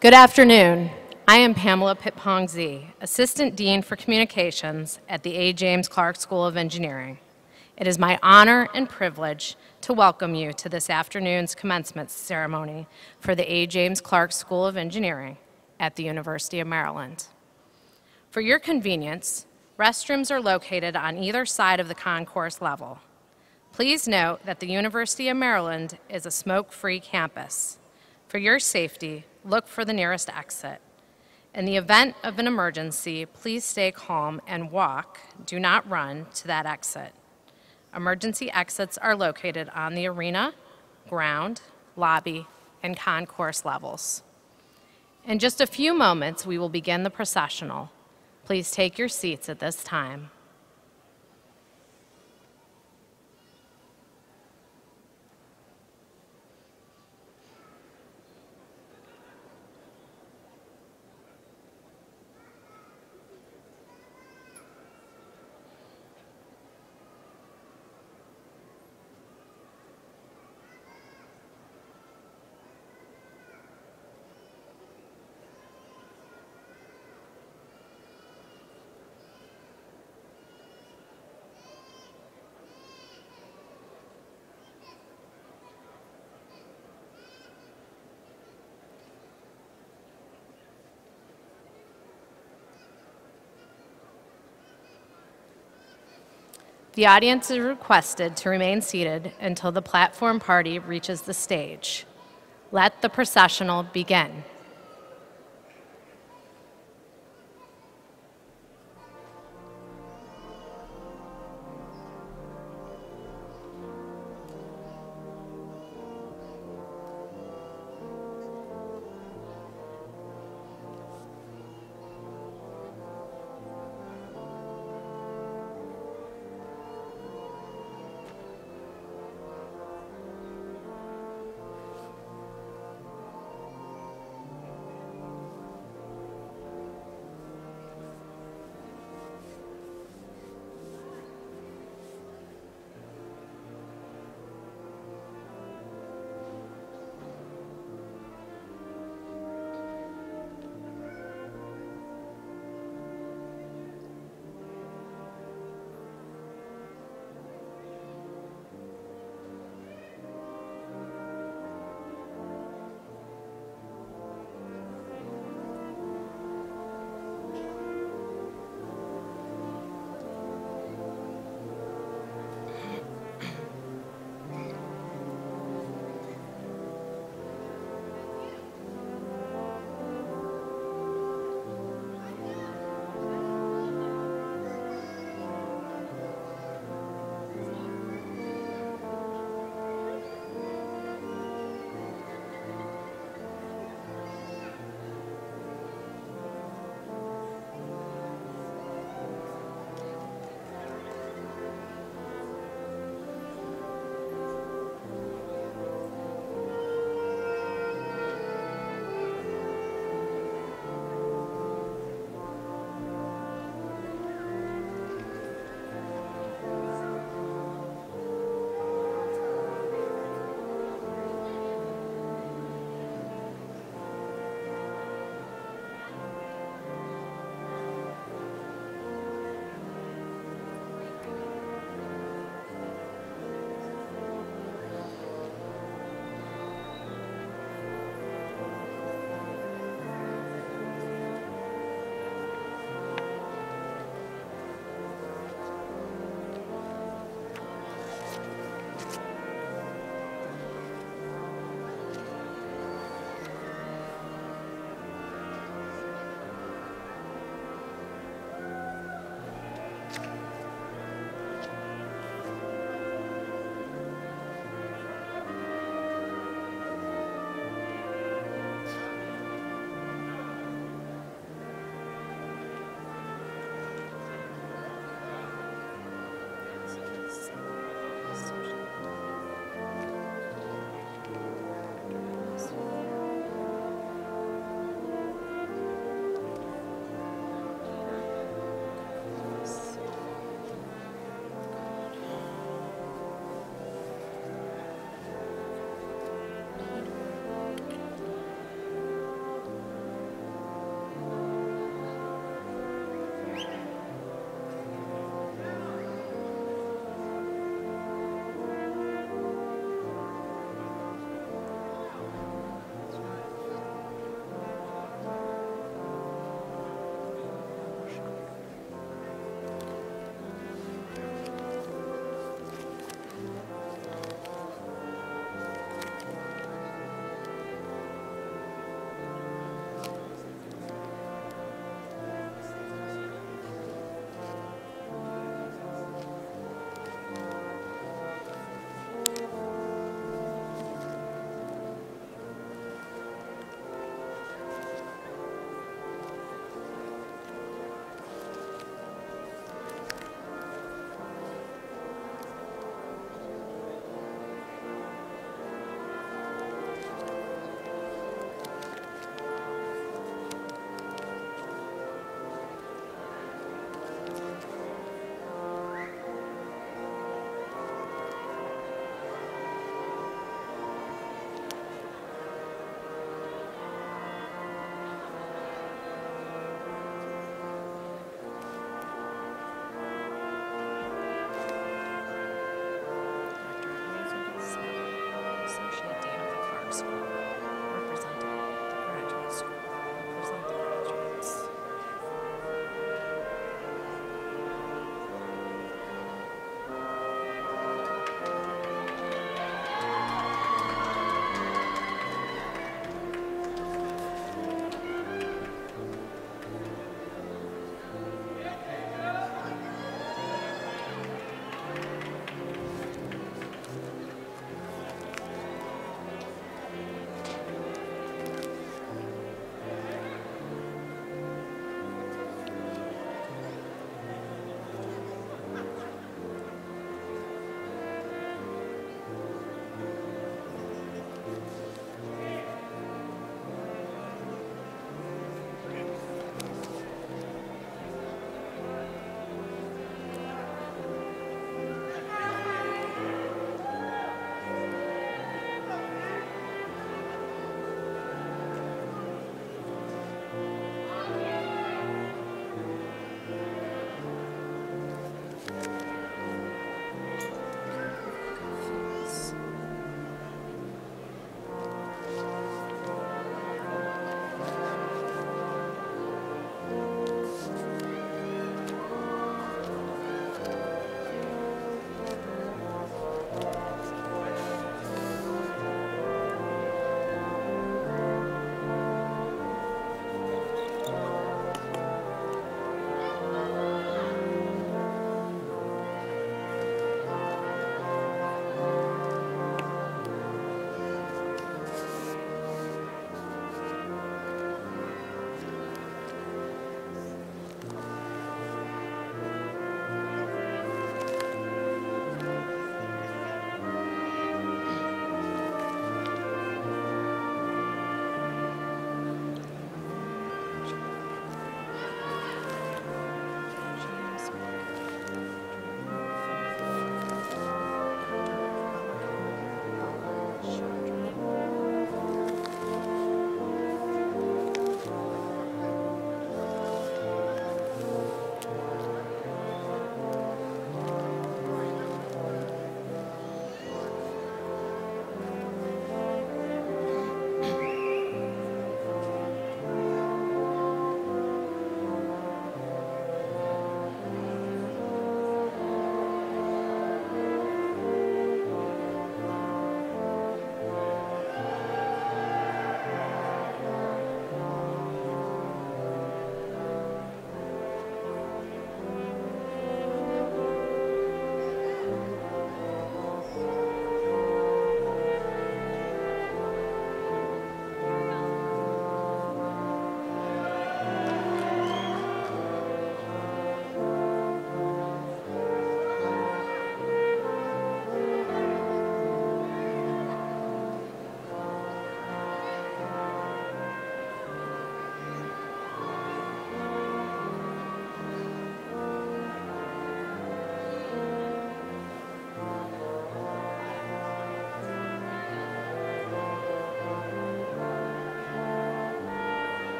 Good afternoon. I am Pamela Pitpong-Z, Assistant Dean for Communications at the A. James Clark School of Engineering. It is my honor and privilege to welcome you to this afternoon's commencement ceremony for the A. James Clark School of Engineering at the University of Maryland. For your convenience, restrooms are located on either side of the concourse level. Please note that the University of Maryland is a smoke-free campus. For your safety, look for the nearest exit. In the event of an emergency, please stay calm and walk, do not run, to that exit. Emergency exits are located on the arena, ground, lobby, and concourse levels. In just a few moments, we will begin the processional. Please take your seats at this time. The audience is requested to remain seated until the platform party reaches the stage. Let the processional begin.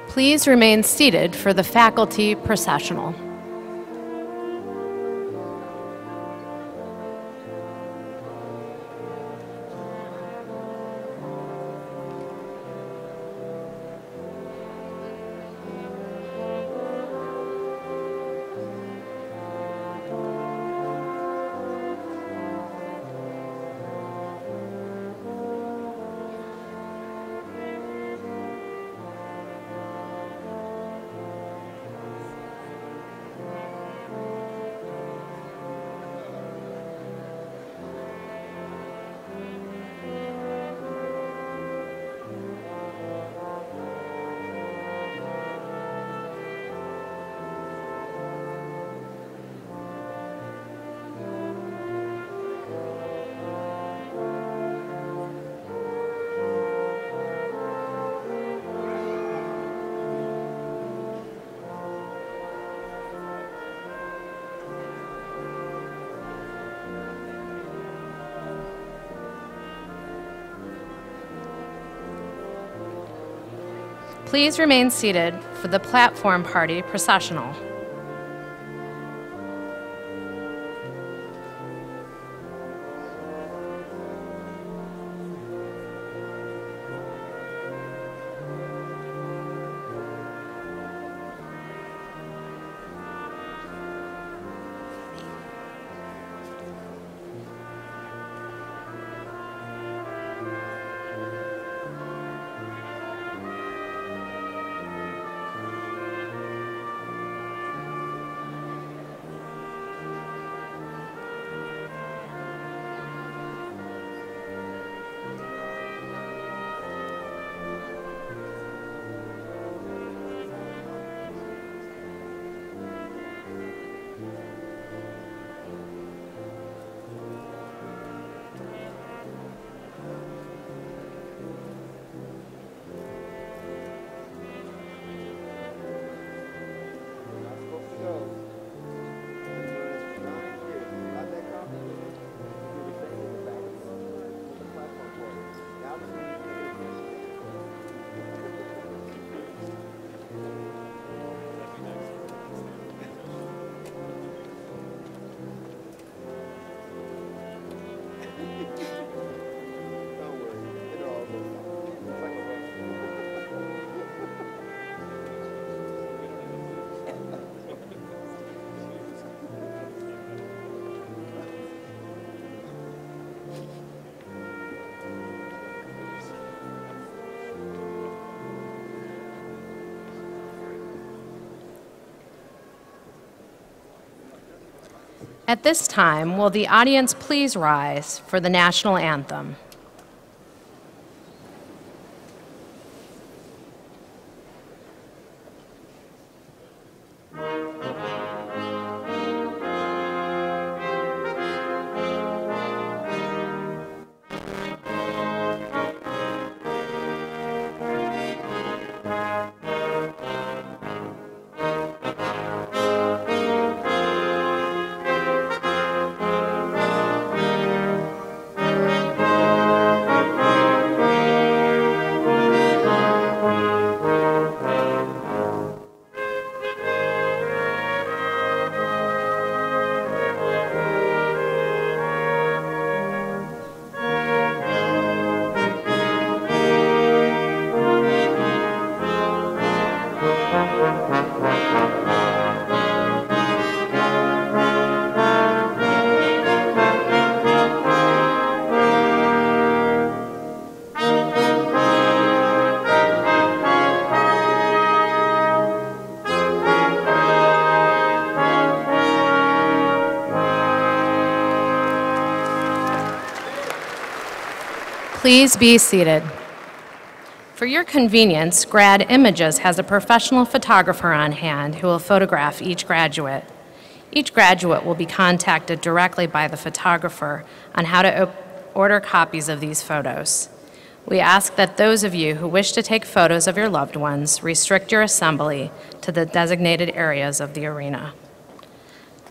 Please remain seated for the faculty processional. Please remain seated for the platform party processional. At this time, will the audience please rise for the National Anthem? Please be seated. For your convenience, Grad Images has a professional photographer on hand who will photograph each graduate. Each graduate will be contacted directly by the photographer on how to order copies of these photos. We ask that those of you who wish to take photos of your loved ones restrict your assembly to the designated areas of the arena.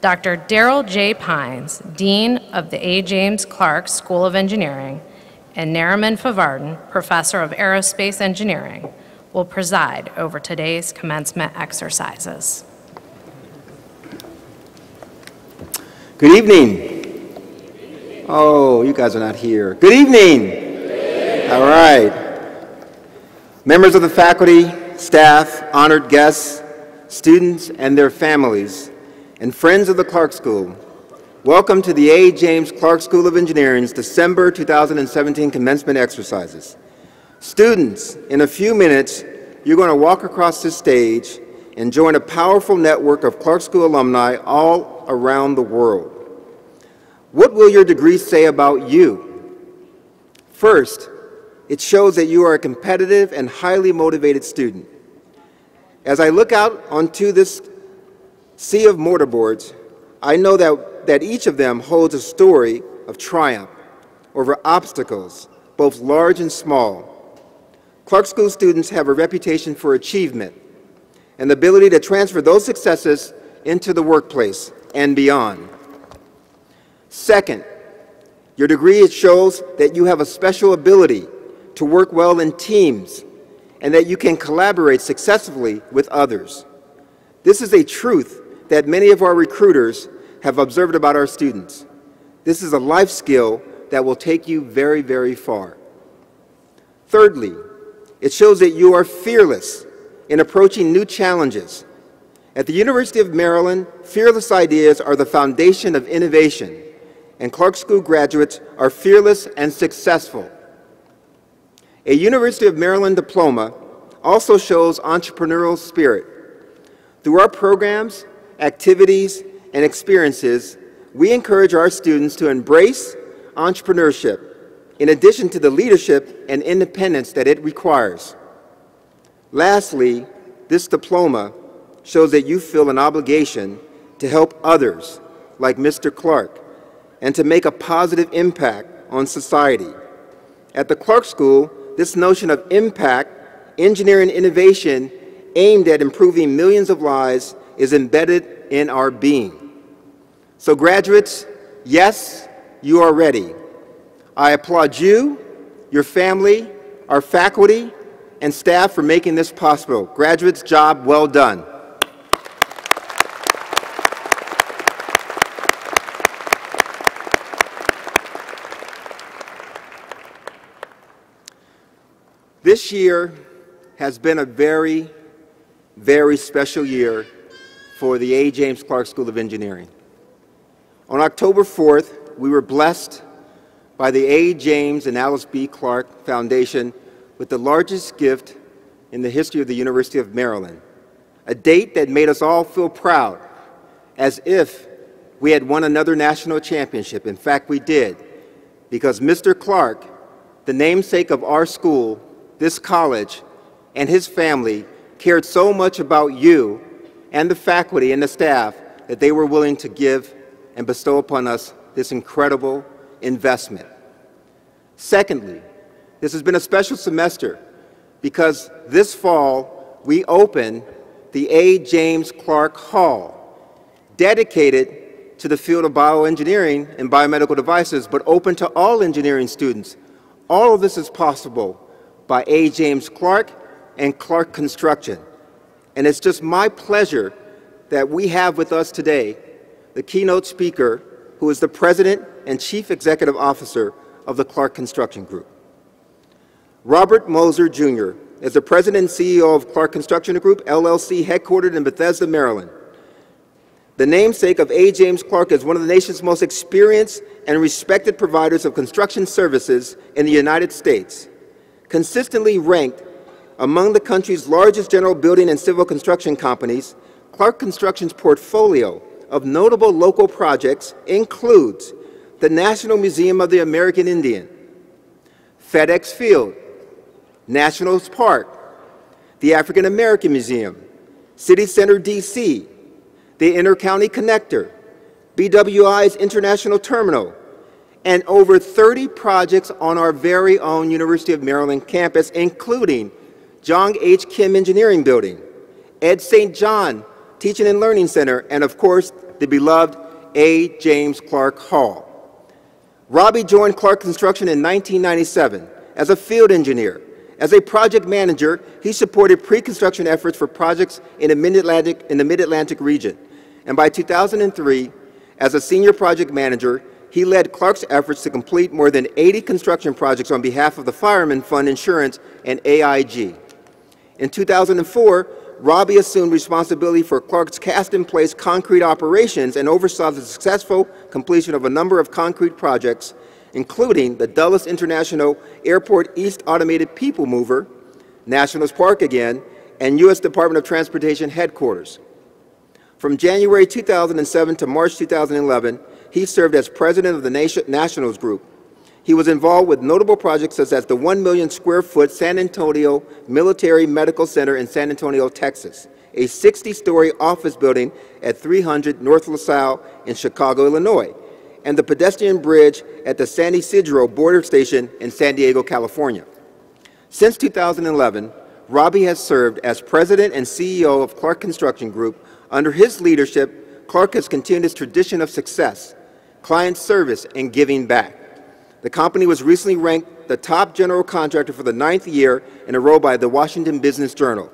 Dr. Darrell J. Pines, Dean of the A. James Clark School of Engineering, and Nariman Favarden, Professor of Aerospace Engineering, will preside over today's commencement exercises. Good evening. Oh, you guys are not here. Good evening. All right. Members of the faculty, staff, honored guests, students and their families, and friends of the Clark School, welcome to the A. James Clark School of Engineering's December 2017 commencement exercises. Students, in a few minutes, you're going to walk across this stage and join a powerful network of Clark School alumni all around the world. What will your degree say about you? First, it shows that you are a competitive and highly motivated student. As I look out onto this sea of mortarboards, I know that each of them holds a story of triumph over obstacles, both large and small. Clark School students have a reputation for achievement and the ability to transfer those successes into the workplace and beyond. Second, your degree shows that you have a special ability to work well in teams and that you can collaborate successfully with others. This is a truth that many of our recruiters have observed about our students. This is a life skill that will take you very, very far. Thirdly, it shows that you are fearless in approaching new challenges. At the University of Maryland, fearless ideas are the foundation of innovation, and Clark School graduates are fearless and successful. A University of Maryland diploma also shows entrepreneurial spirit. Through our programs, activities, and experiences, we encourage our students to embrace entrepreneurship in addition to the leadership and independence that it requires. Lastly, this diploma shows that you feel an obligation to help others, like Mr. Clark, and to make a positive impact on society. At the Clark School, this notion of impact, engineering innovation aimed at improving millions of lives is embedded in our being. So graduates, yes, you are ready. I applaud you, your family, our faculty, and staff for making this possible. Graduates, job well done. This year has been a very, very special year for the A. James Clark School of Engineering. On October 4th, we were blessed by the A. James and Alice B. Clark Foundation with the largest gift in the history of the University of Maryland, a date that made us all feel proud, as if we had won another national championship. In fact, we did, because Mr. Clark, the namesake of our school, this college, and his family cared so much about you and the faculty and the staff that they were willing to give and bestow upon us this incredible investment. Secondly, this has been a special semester because this fall we open the A. James Clark Hall, dedicated to the field of bioengineering and biomedical devices, but open to all engineering students. All of this is possible by A. James Clark and Clark Construction. And it's just my pleasure that we have with us today the keynote speaker, who is the President and Chief Executive Officer of the Clark Construction Group. Robert Moser, Jr. is the President and CEO of Clark Construction Group, LLC, headquartered in Bethesda, Maryland. The namesake of A. James Clark is one of the nation's most experienced and respected providers of construction services in the United States. Consistently ranked among the country's largest general building and civil construction companies, Clark Construction's portfolio of notable local projects includes the National Museum of the American Indian, FedEx Field, National Park, the African American Museum, City Center, D.C., the Intercounty Connector, BWI's International Terminal, and over 30 projects on our very own University of Maryland campus, including John H. Kim Engineering Building, Ed St. John Teaching and Learning Center, and of course, the beloved A. James Clark Hall. Robbie joined Clark Construction in 1997 as a field engineer As a project manager, he supported pre-construction efforts for projects in the Mid-Atlantic region. And by 2003, as a senior project manager, he led Clark's efforts to complete more than 80 construction projects on behalf of the Fireman Fund Insurance and AIG. In 2004, Robbie assumed responsibility for Clark's cast-in-place concrete operations and oversaw the successful completion of a number of concrete projects, including the Dulles International Airport East Automated People Mover, Nationals Park again, and U.S. Department of Transportation headquarters. From January 2007 to March 2011, he served as president of the Nationals Group. He was involved with notable projects such as the 1 million square foot San Antonio Military Medical Center in San Antonio, Texas, a 60-story office building at 300 North LaSalle in Chicago, Illinois, and the pedestrian bridge at the San Isidro border station in San Diego, California. Since 2011, Robbie has served as president and CEO of Clark Construction Group. Under his leadership, Clark has continued its tradition of success, client service, and giving back. The company was recently ranked the top general contractor for the 9th year in a row by the Washington Business Journal.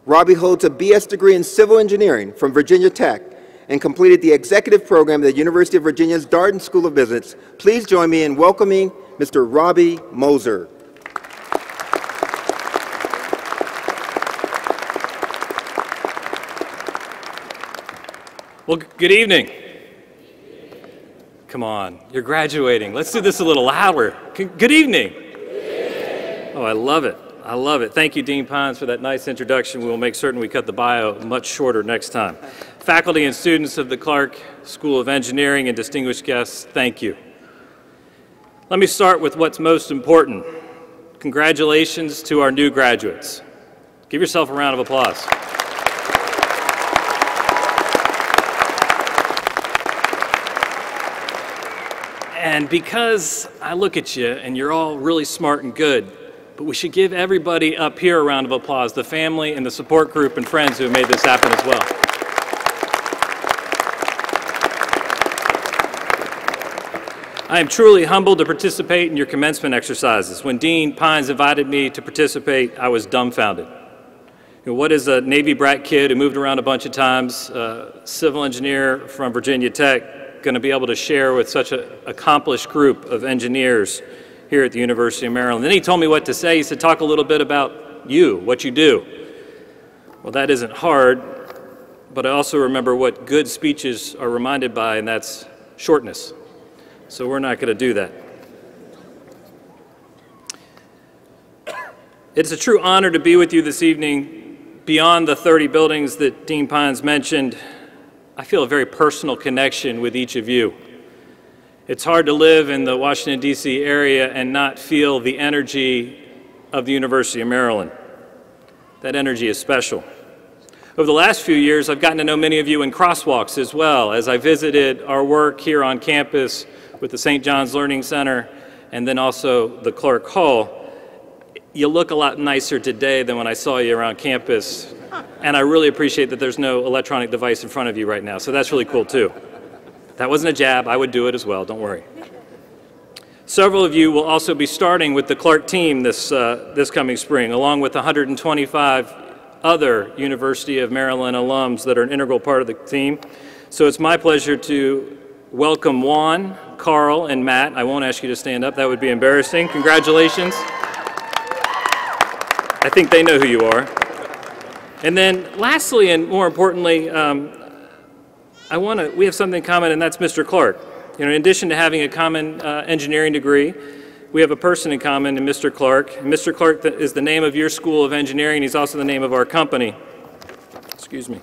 Robbie holds a BS degree in civil engineering from Virginia Tech and completed the executive program at the University of Virginia's Darden School of Business. Please join me in welcoming Mr. Robbie Moser. Well, good evening. Come on, you're graduating. Let's do this a little louder. Good evening. Oh, I love it. I love it. Thank you, Dean Pines, for that nice introduction. We will make certain we cut the bio much shorter next time. Faculty and students of the Clark School of Engineering and distinguished guests, thank you. Let me start with what's most important. Congratulations to our new graduates. Give yourself a round of applause. And because I look at you and you're all really smart and good, but we should give everybody up here a round of applause, the family and the support group and friends who have made this happen as well. I am truly humbled to participate in your commencement exercises. When Dean Pines invited me to participate, I was dumbfounded. What is a Navy brat kid who moved around a bunch of times, civil engineer from Virginia Tech, going to be able to share with such an accomplished group of engineers here at the University of Maryland? Then he told me what to say. He said, talk a little bit about you, what you do. Well, that isn't hard, but I also remember what good speeches are reminded by, and that's shortness. So we're not going to do that. It's a true honor to be with you this evening. Beyond the 30 buildings that Dean Pines mentioned, I feel a very personal connection with each of you. It's hard to live in the Washington, D.C. area and not feel the energy of the University of Maryland. That energy is special. Over the last few years, I've gotten to know many of you in crosswalks as well, as I visited our work here on campus with the St. John's Learning Center and then also the Clark Hall. You look a lot nicer today than when I saw you around campus, and I really appreciate that there's no electronic device in front of you right now, so that's really cool too. That wasn't a jab. I would do it as well, don't worry. Several of you will also be starting with the Clark team this coming spring, along with 125 other University of Maryland alums that are an integral part of the team. So it's my pleasure to welcome Juan, Carl, and Matt. I won't ask you to stand up. That would be embarrassing. Congratulations. I think they know who you are. And then lastly, and more importantly, we have something in common, and that's Mr. Clark. In addition to having a common engineering degree, we have a person in common in Mr. Clark. And Mr. Clark is the name of your School of Engineering. He's also the name of our company. Excuse me.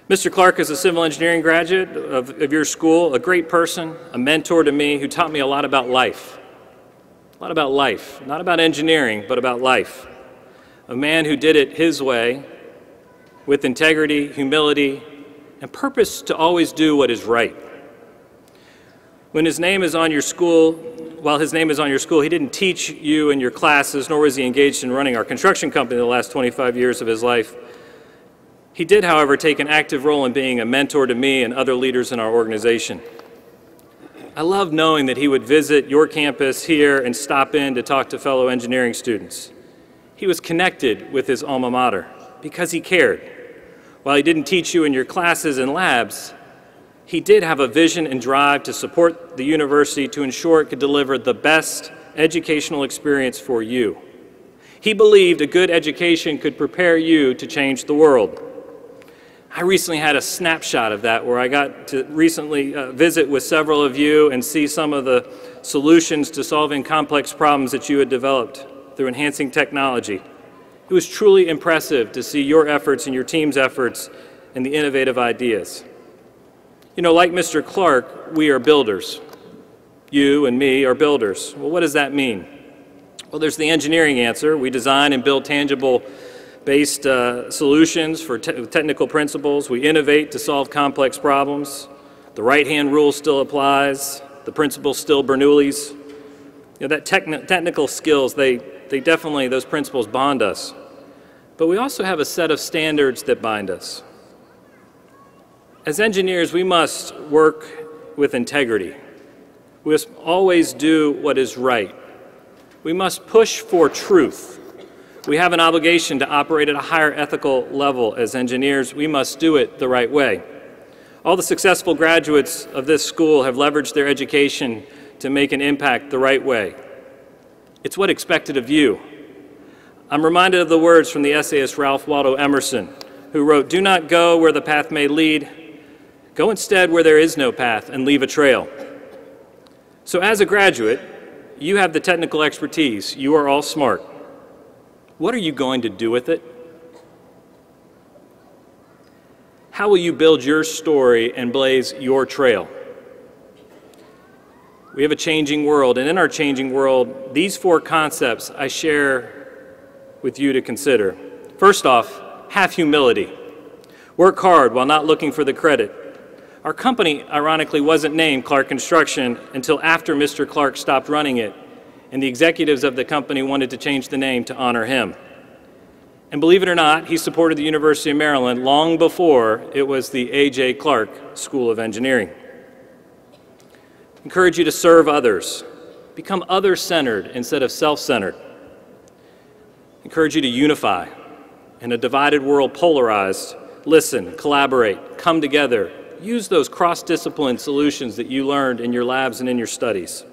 Mr. Clark is a civil engineering graduate of your school, a great person, a mentor to me who taught me a lot about life. A lot about life. Not about engineering, but about life. A man who did it his way, with integrity, humility, and purpose to always do what is right. While his name is on your school, he didn't teach you and your classes, nor was he engaged in running our construction company the last 25 years of his life. He did, however, take an active role in being a mentor to me and other leaders in our organization. I love knowing that he would visit your campus here and stop in to talk to fellow engineering students. He was connected with his alma mater because he cared. While he didn't teach you in your classes and labs, he did have a vision and drive to support the university to ensure it could deliver the best educational experience for you. He believed a good education could prepare you to change the world. I recently had a snapshot of that where I got to recently visit with several of you and see some of the solutions to solving complex problems that you had developed through enhancing technology. It was truly impressive to see your efforts and your team's efforts and the innovative ideas. You know, like Mr. Clark, we are builders. You and me are builders. Well, what does that mean? Well, there's the engineering answer. We design and build tangible-based solutions for technical principles. We innovate to solve complex problems. The right-hand rule still applies. The principles still Bernoulli's. You know, that technical skills, they definitely, those principles bond us. But we also have a set of standards that bind us. As engineers, we must work with integrity. We must always do what is right. We must push for truth. We have an obligation to operate at a higher ethical level as engineers. We must do it the right way. All the successful graduates of this school have leveraged their education to make an impact the right way. It's what's expected of you. I'm reminded of the words from the essayist Ralph Waldo Emerson, who wrote, "Do not go where the path may lead. Go instead where there is no path and leave a trail." So as a graduate, you have the technical expertise. You are all smart. What are you going to do with it? How will you build your story and blaze your trail? We have a changing world, and in our changing world, these four concepts I share with you to consider. First off, have humility. Work hard while not looking for the credit. Our company, ironically, wasn't named Clark Construction until after Mr. Clark stopped running it, and the executives of the company wanted to change the name to honor him. And believe it or not, he supported the University of Maryland long before it was the A.J. Clark School of Engineering. Encourage you to serve others. Become other-centered instead of self-centered. Encourage you to unify. In a divided world, polarized, listen, collaborate, come together. Use those cross-discipline solutions that you learned in your labs and in your studies.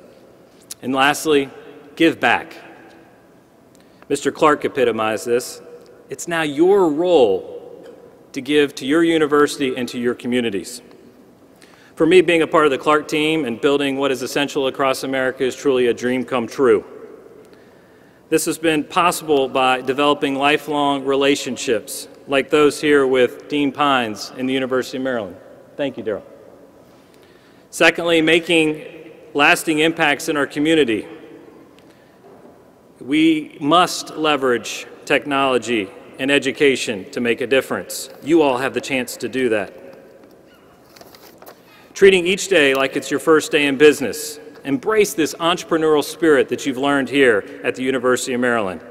And lastly, give back. Mr. Clark epitomized this. It's now your role to give to your university and to your communities. For me, being a part of the Clark team and building what is essential across America is truly a dream come true. This has been possible by developing lifelong relationships like those here with Dean Pines in the University of Maryland. Thank you, Darryl. Secondly, making lasting impacts in our community. We must leverage technology and education to make a difference. You all have the chance to do that. Treating each day like it's your first day in business. Embrace this entrepreneurial spirit that you've learned here at the University of Maryland.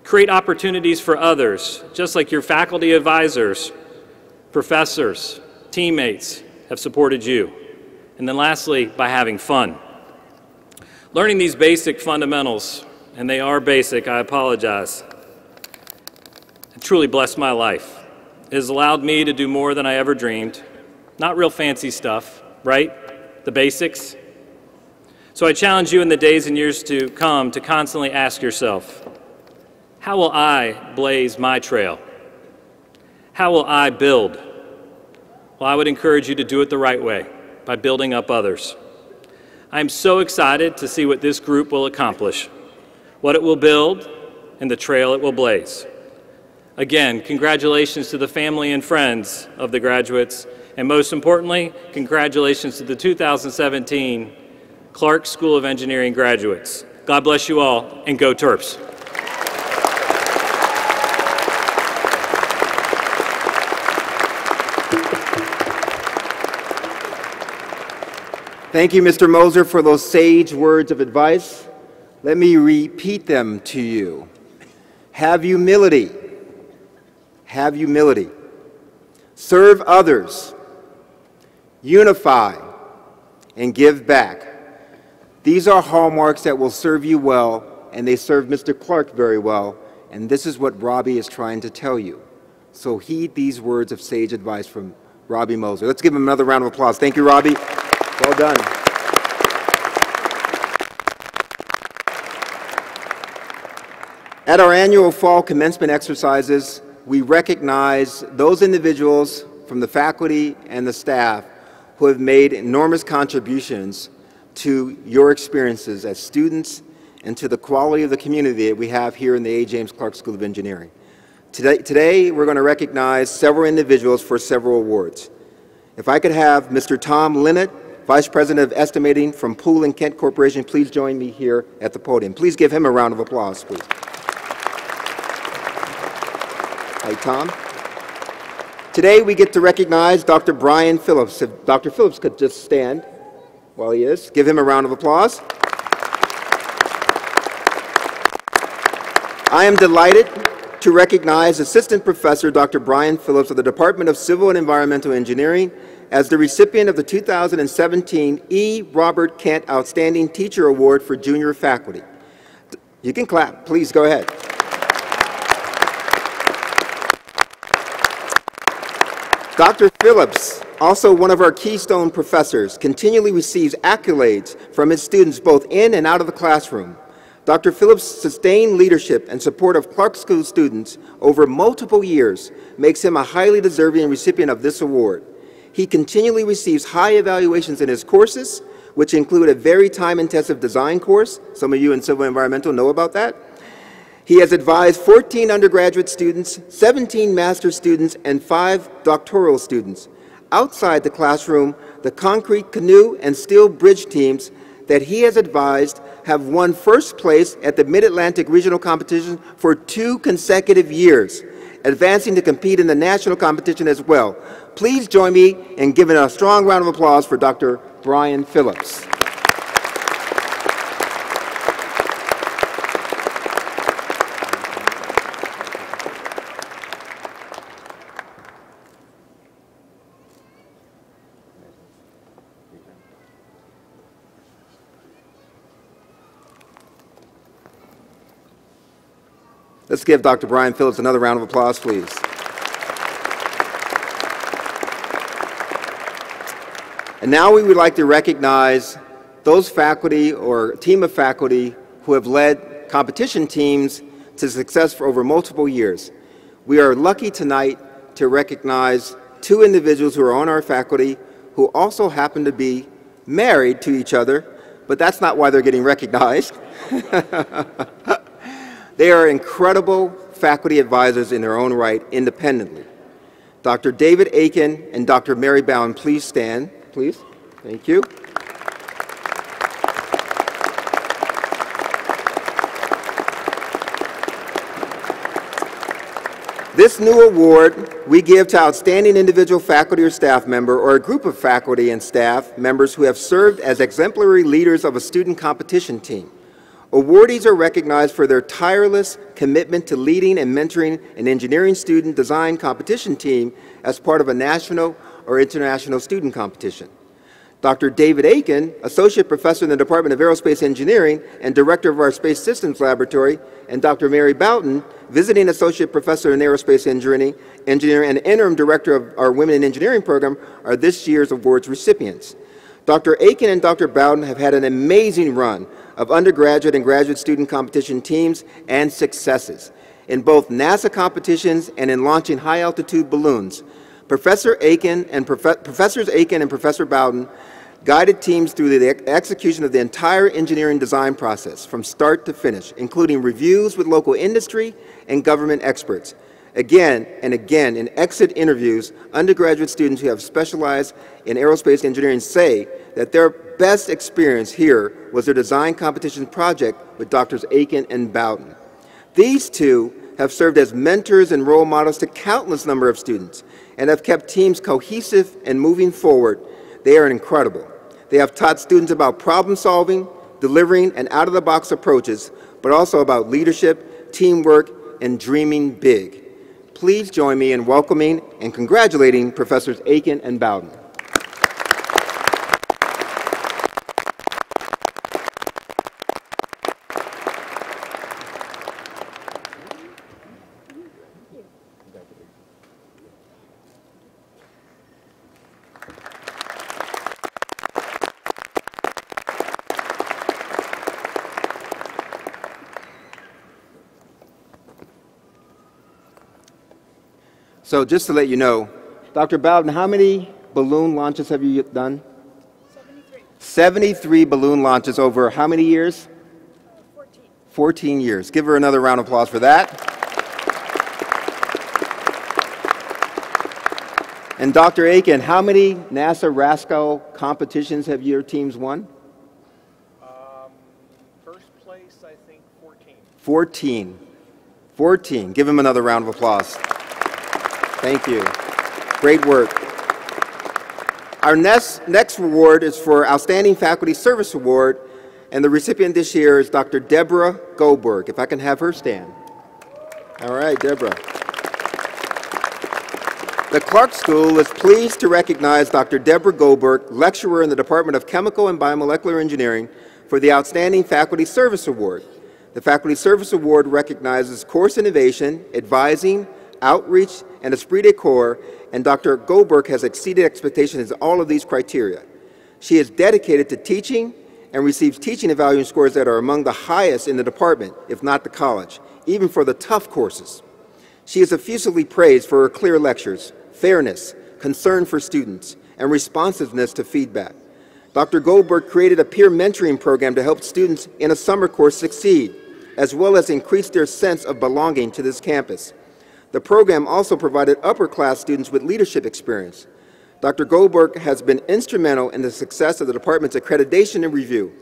Create opportunities for others, just like your faculty advisors, professors, teammates have supported you. And then lastly, by having fun. Learning these basic fundamentals, and they are basic, I apologize, it truly blessed my life. It has allowed me to do more than I ever dreamed. Not real fancy stuff, right? The basics. So I challenge you in the days and years to come to constantly ask yourself, how will I blaze my trail? How will I build? Well, I would encourage you to do it the right way, by building up others. I'm so excited to see what this group will accomplish, what it will build, and the trail it will blaze. Again, congratulations to the family and friends of the graduates, and most importantly, congratulations to the 2017 Clark School of Engineering graduates. God bless you all, and go Terps. Thank you, Mr. Moser, for those sage words of advice. Let me repeat them to you. Have humility. Have humility. Serve others. Unify. and give back. These are hallmarks that will serve you well, and they serve Mr. Clark very well, and this is what Robbie is trying to tell you. So heed these words of sage advice from Robbie Moser. Let's give him another round of applause. Thank you, Robbie. Well done. At our annual fall commencement exercises, we recognize those individuals from the faculty and the staff who have made enormous contributions to your experiences as students and to the quality of the community that we have here in the A. James Clark School of Engineering. Today, we're going to recognize several individuals for several awards. If I could have Mr. Tom Linnett, Vice President of Estimating from Poole & Kent Corporation, please join me here at the podium. Please give him a round of applause, please. Hi, Tom. Today, we get to recognize Dr. Brian Phillips. If Dr. Phillips could just stand while he is. Give him a round of applause. I am delighted to recognize Assistant Professor Dr. Brian Phillips of the Department of Civil and Environmental Engineering as the recipient of the 2017 E. Robert Kent Outstanding Teacher Award for Junior Faculty. You can clap. Please go ahead. Dr. Phillips, also one of our Keystone professors, continually receives accolades from his students both in and out of the classroom. Dr. Phillips' sustained leadership and support of Clark School students over multiple years makes him a highly deserving recipient of this award. He continually receives high evaluations in his courses, which include a very time-intensive design course. Some of you in Civil and Environmental know about that. He has advised 14 undergraduate students, 17 master's students, and 5 doctoral students. Outside the classroom, the concrete, canoe, and steel bridge teams that he has advised have won first place at the Mid-Atlantic Regional Competition for 2 consecutive years, advancing to compete in the national competition as well. Please join me in giving a strong round of applause for Dr. Brian Phillips. Let's give Dr. Brian Phillips another round of applause, please. And now we would like to recognize those faculty or team of faculty who have led competition teams to success for over multiple years. We are lucky tonight to recognize 2 individuals who are on our faculty who also happen to be married to each other, but that's not why they're getting recognized. They are incredible faculty advisors in their own right, independently. Dr. David Aiken and Dr. Mary Bowen, please stand, please. Thank you. This new award we give to outstanding individual faculty or staff member or a group of faculty and staff members who have served as exemplary leaders of a student competition team. Awardees are recognized for their tireless commitment to leading and mentoring an engineering student design competition team as part of a national or international student competition. Dr. David Aiken, Associate Professor in the Department of Aerospace Engineering and Director of our Space Systems Laboratory, and Dr. Mary Boughton, Visiting Associate Professor in Aerospace Engineering and Interim Director of our Women in Engineering program, are this year's awards recipients. Dr. Aiken and Dr. Bowden have had an amazing run of undergraduate and graduate student competition teams and successes in both NASA competitions and in launching high-altitude balloons. Professors Aiken and Professor Bowden guided teams through the execution of the entire engineering design process from start to finish, including reviews with local industry and government experts. Again and again, in exit interviews, undergraduate students who have specialized in aerospace engineering say that their best experience here was their design competition project with Drs. Aiken and Bowden. These 2 have served as mentors and role models to countless number of students and have kept teams cohesive and moving forward. They are incredible. They have taught students about problem solving, delivering, and out-of-the-box approaches, but also about leadership, teamwork, and dreaming big. Please join me in welcoming and congratulating Professors Aiken and Bowden. So just to let you know, Dr. Bowden, how many balloon launches have you done? 73. 73 balloon launches over how many years? 14. 14 years. Give her another round of applause for that. And Dr. Aiken, how many NASA RASCO competitions have your teams won? First place, I think 14. 14. 14. Give him another round of applause. Thank you. Great work. Our next award is for Outstanding Faculty Service Award, and the recipient this year is Dr. Deborah Goldberg. If I can have her stand. All right, Deborah. The Clark School is pleased to recognize Dr. Deborah Goldberg, lecturer in the Department of Chemical and Biomolecular Engineering, for the Outstanding Faculty Service Award. The Faculty Service Award recognizes course innovation, advising, outreach, and esprit de corps, and Dr. Goldberg has exceeded expectations in all of these criteria. She is dedicated to teaching and receives teaching evaluation scores that are among the highest in the department, if not the college, even for the tough courses. She is effusively praised for her clear lectures, fairness, concern for students, and responsiveness to feedback. Dr. Goldberg created a peer mentoring program to help students in a summer course succeed, as well as increase their sense of belonging to this campus. The program also provided upper-class students with leadership experience. Dr. Goldberg has been instrumental in the success of the department's accreditation and review.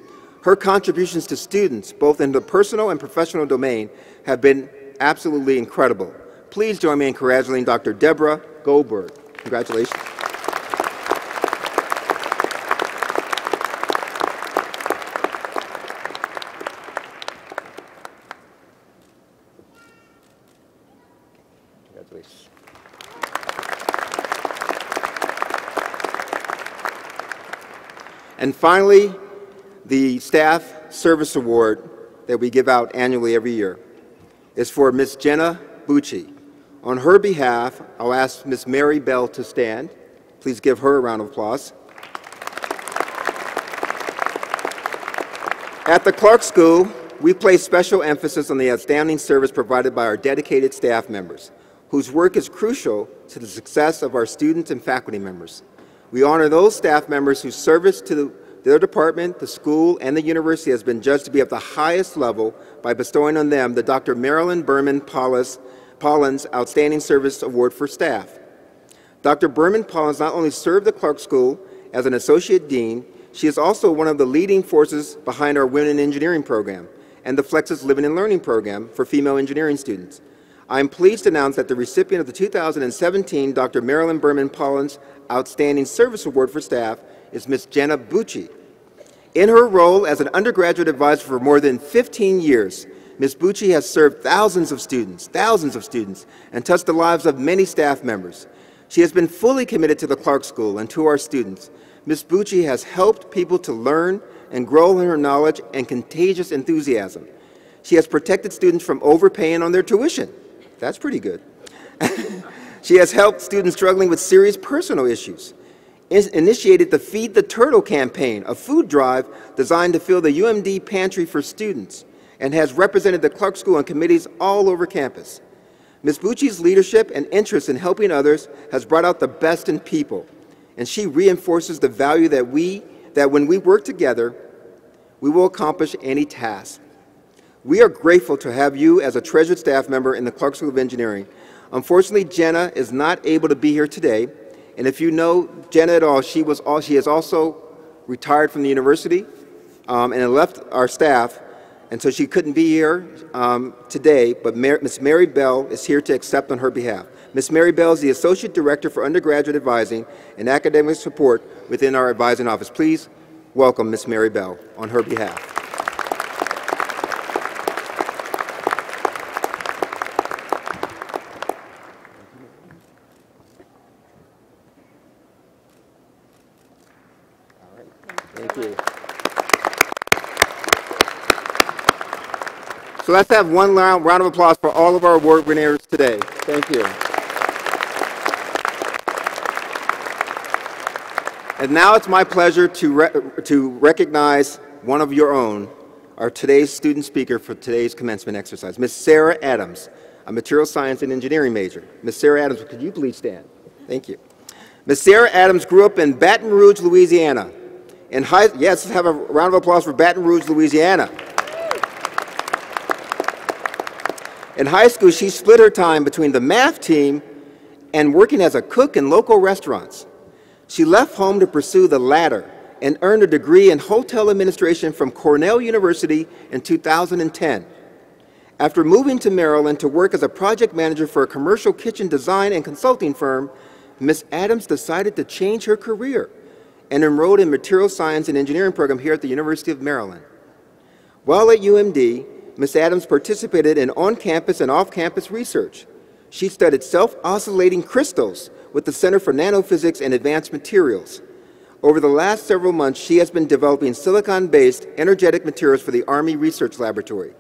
Her contributions to students, both in the personal and professional domain, have been absolutely incredible. Please join me in congratulating Dr. Deborah Goldberg. Congratulations. Congratulations. And finally, the Staff Service Award that we give out annually every year is for Ms. Jenna Bucci. On her behalf, I'll ask Ms. Mary Bell to stand. Please give her a round of applause. At the Clark School, we place special emphasis on the outstanding service provided by our dedicated staff members, whose work is crucial to the success of our students and faculty members. We honor those staff members whose service to their department, the school, and the university has been judged to be of the highest level by bestowing on them the Dr. Marilyn Berman Pollins Outstanding Service Award for Staff. Dr. Berman Pollins not only served the Clark School as an Associate Dean, she is also one of the leading forces behind our Women in Engineering program and the Flexus Living and Learning program for female engineering students. I am pleased to announce that the recipient of the 2017 Dr. Marilyn Berman Pollins Outstanding Service Award for Staff is Ms. Jenna Bucci. In her role as an undergraduate advisor for more than 15 years, Ms. Bucci has served thousands of students, and touched the lives of many staff members. She has been fully committed to the Clark School and to our students. Ms. Bucci has helped people to learn and grow in her knowledge and contagious enthusiasm. She has protected students from overpaying on their tuition. That's pretty good. She has helped students struggling with serious personal issues, initiated the Feed the Turtle campaign, a food drive designed to fill the UMD pantry for students, and has represented the Clark School on committees all over campus. Ms. Bucci's leadership and interest in helping others has brought out the best in people, and she reinforces the value that when we work together, we will accomplish any task. We are grateful to have you as a treasured staff member in the Clark School of Engineering. Unfortunately, Jenna is not able to be here today, and if you know Jenna at all, she has also retired from the university and left our staff, and so she couldn't be here today, but Ms. Mary Bell is here to accept on her behalf. Ms. Mary Bell is the Associate Director for Undergraduate Advising and Academic Support within our advising office. Please welcome Ms. Mary Bell on her behalf. All right. Thank you. So let's have one round of applause for all of our award winners today. Thank you. And now it's my pleasure to recognize one of your own, our today's student speaker for today's commencement exercise, Ms. Sarah Adams. a material science and engineering major. Ms. Sarah Adams, could you please stand? Thank you. Ms. Sarah Adams grew up in Baton Rouge, Louisiana. Yes, let's have a round of applause for Baton Rouge, Louisiana. In high school, she split her time between the math team and working as a cook in local restaurants. She left home to pursue the latter and earned a degree in hotel administration from Cornell University in 2010. After moving to Maryland to work as a project manager for a commercial kitchen design and consulting firm, Ms. Adams decided to change her career and enrolled in material science and engineering program here at the University of Maryland. While at UMD, Ms. Adams participated in on-campus and off-campus research. She studied self-oscillating crystals with the Center for Nanophysics and Advanced Materials. Over the last several months, she has been developing silicon-based energetic materials for the Army Research Laboratory.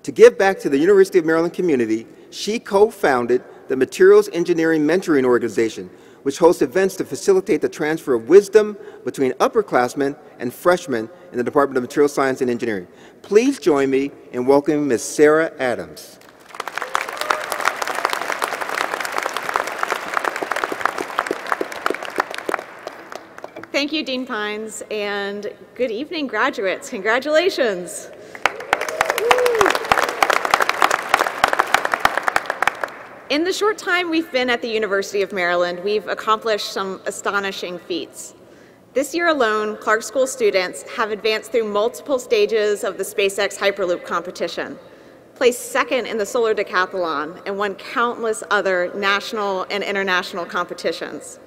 To give back to the University of Maryland community, she co-founded the Materials Engineering Mentoring Organization, which hosts events to facilitate the transfer of wisdom between upperclassmen and freshmen in the Department of Material Science and Engineering. Please join me in welcoming Ms. Sarah Adams. Thank you, Dean Pines, and good evening, graduates. Congratulations. In the short time we've been at the University of Maryland, we've accomplished some astonishing feats. This year alone, Clark School students have advanced through multiple stages of the SpaceX Hyperloop competition, placed second in the Solar Decathlon, and won countless other national and international competitions.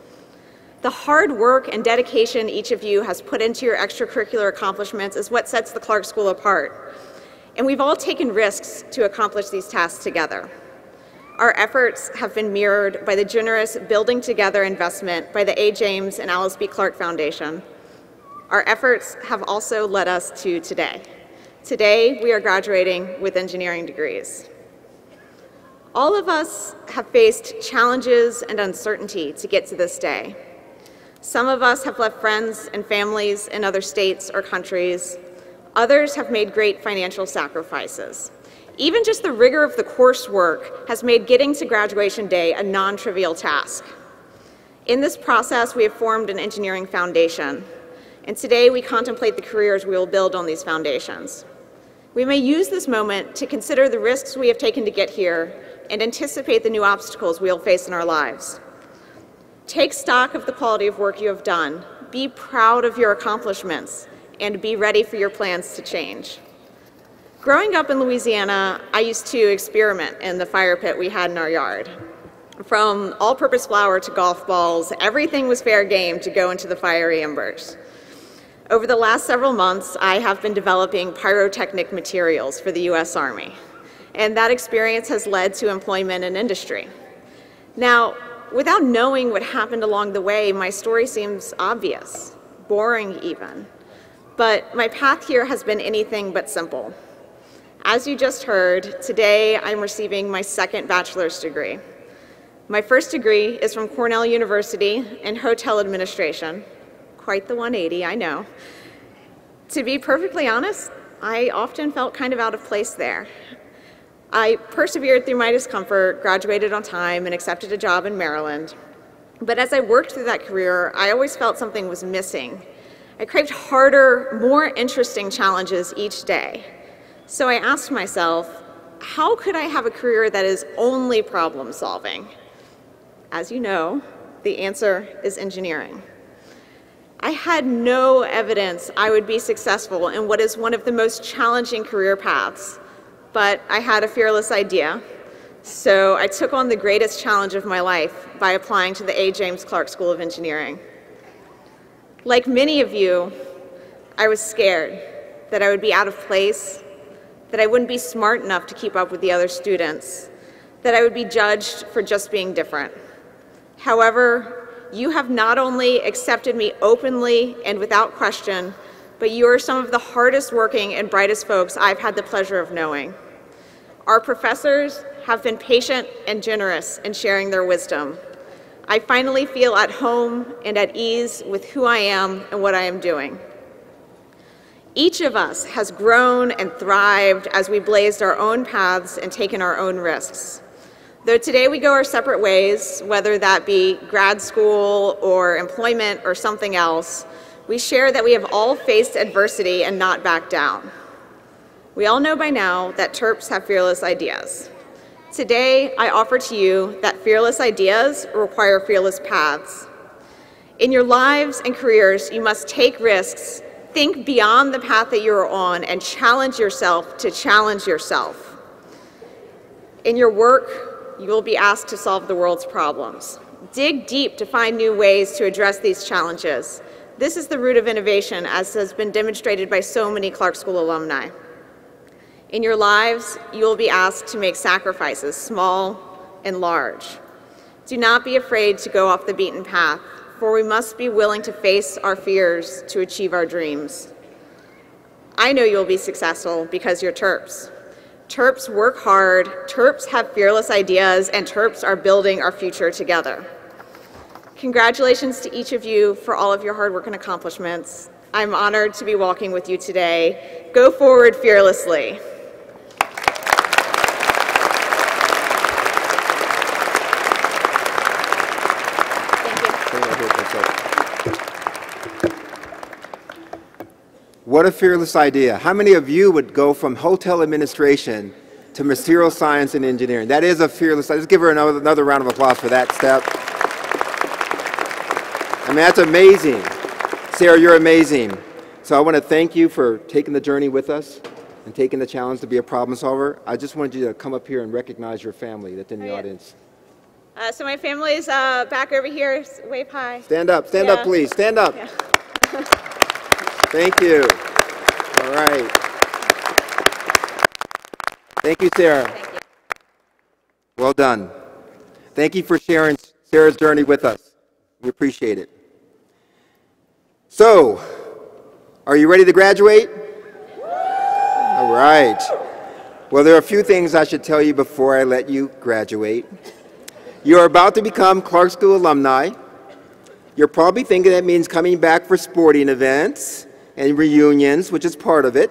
The hard work and dedication each of you has put into your extracurricular accomplishments is what sets the Clark School apart. And we've all taken risks to accomplish these tasks together. Our efforts have been mirrored by the generous Building Together investment by the A. James and Alice B. Clark Foundation. Our efforts have also led us to today. Today, we are graduating with engineering degrees. All of us have faced challenges and uncertainty to get to this day. Some of us have left friends and families in other states or countries. Others have made great financial sacrifices. Even just the rigor of the coursework has made getting to graduation day a non-trivial task. In this process, we have formed an engineering foundation, and today we contemplate the careers we will build on these foundations. We may use this moment to consider the risks we have taken to get here and anticipate the new obstacles we will face in our lives. Take stock of the quality of work you have done, be proud of your accomplishments, and be ready for your plans to change. Growing up in Louisiana, I used to experiment in the fire pit we had in our yard. From all-purpose flour to golf balls, everything was fair game to go into the fiery embers. Over the last several months, I have been developing pyrotechnic materials for the U.S. Army, and that experience has led to employment in industry. Now, without knowing what happened along the way, my story seems obvious, boring even. But my path here has been anything but simple. As you just heard, today I'm receiving my second bachelor's degree. My first degree is from Cornell University in hotel administration. Quite the 180, I know. To be perfectly honest, I often felt kind of out of place there. I persevered through my discomfort, graduated on time, and accepted a job in Maryland. But as I worked through that career, I always felt something was missing. I craved harder, more interesting challenges each day. So I asked myself, how could I have a career that is only problem solving? As you know, the answer is engineering. I had no evidence I would be successful in what is one of the most challenging career paths, but I had a fearless idea. So I took on the greatest challenge of my life by applying to the A. James Clark School of Engineering. Like many of you, I was scared that I would be out of place, that I wouldn't be smart enough to keep up with the other students, that I would be judged for just being different. However, you have not only accepted me openly and without question, but you are some of the hardest working and brightest folks I've had the pleasure of knowing. Our professors have been patient and generous in sharing their wisdom. I finally feel at home and at ease with who I am and what I am doing. Each of us has grown and thrived as we blazed our own paths and taken our own risks. Though today we go our separate ways, whether that be grad school or employment or something else, we share that we have all faced adversity and not backed down. We all know by now that Terps have fearless ideas. Today, I offer to you that fearless ideas require fearless paths. In your lives and careers, you must take risks, think beyond the path that you're on, and challenge yourself to challenge yourself. In your work, you will be asked to solve the world's problems. Dig deep to find new ways to address these challenges. This is the root of innovation, as has been demonstrated by so many Clark School alumni. In your lives, you will be asked to make sacrifices, small and large. Do not be afraid to go off the beaten path, for we must be willing to face our fears to achieve our dreams. I know you'll be successful because you're Terps. Terps work hard, Terps have fearless ideas, and Terps are building our future together. Congratulations to each of you for all of your hard work and accomplishments. I'm honored to be walking with you today. Go forward fearlessly. What a fearless idea. How many of you would go from hotel administration to material science and engineering? That is a fearless, let's give her another round of applause for that step. I mean, that's amazing. Sarah, you're amazing. So I want to thank you for taking the journey with us and taking the challenge to be a problem solver. I just wanted you to come up here and recognize your family that's in the audience. So my family's back over here, wave high. Stand up, please, stand up. Yeah. Thank you. All right. Thank you, Sarah. Thank you. Well done. Thank you for sharing Sarah's journey with us. We appreciate it. So, are you ready to graduate? All right. Well, there are a few things I should tell you before I let you graduate. You are about to become Clark School alumni. You're probably thinking that means coming back for sporting events and reunions, which is part of it.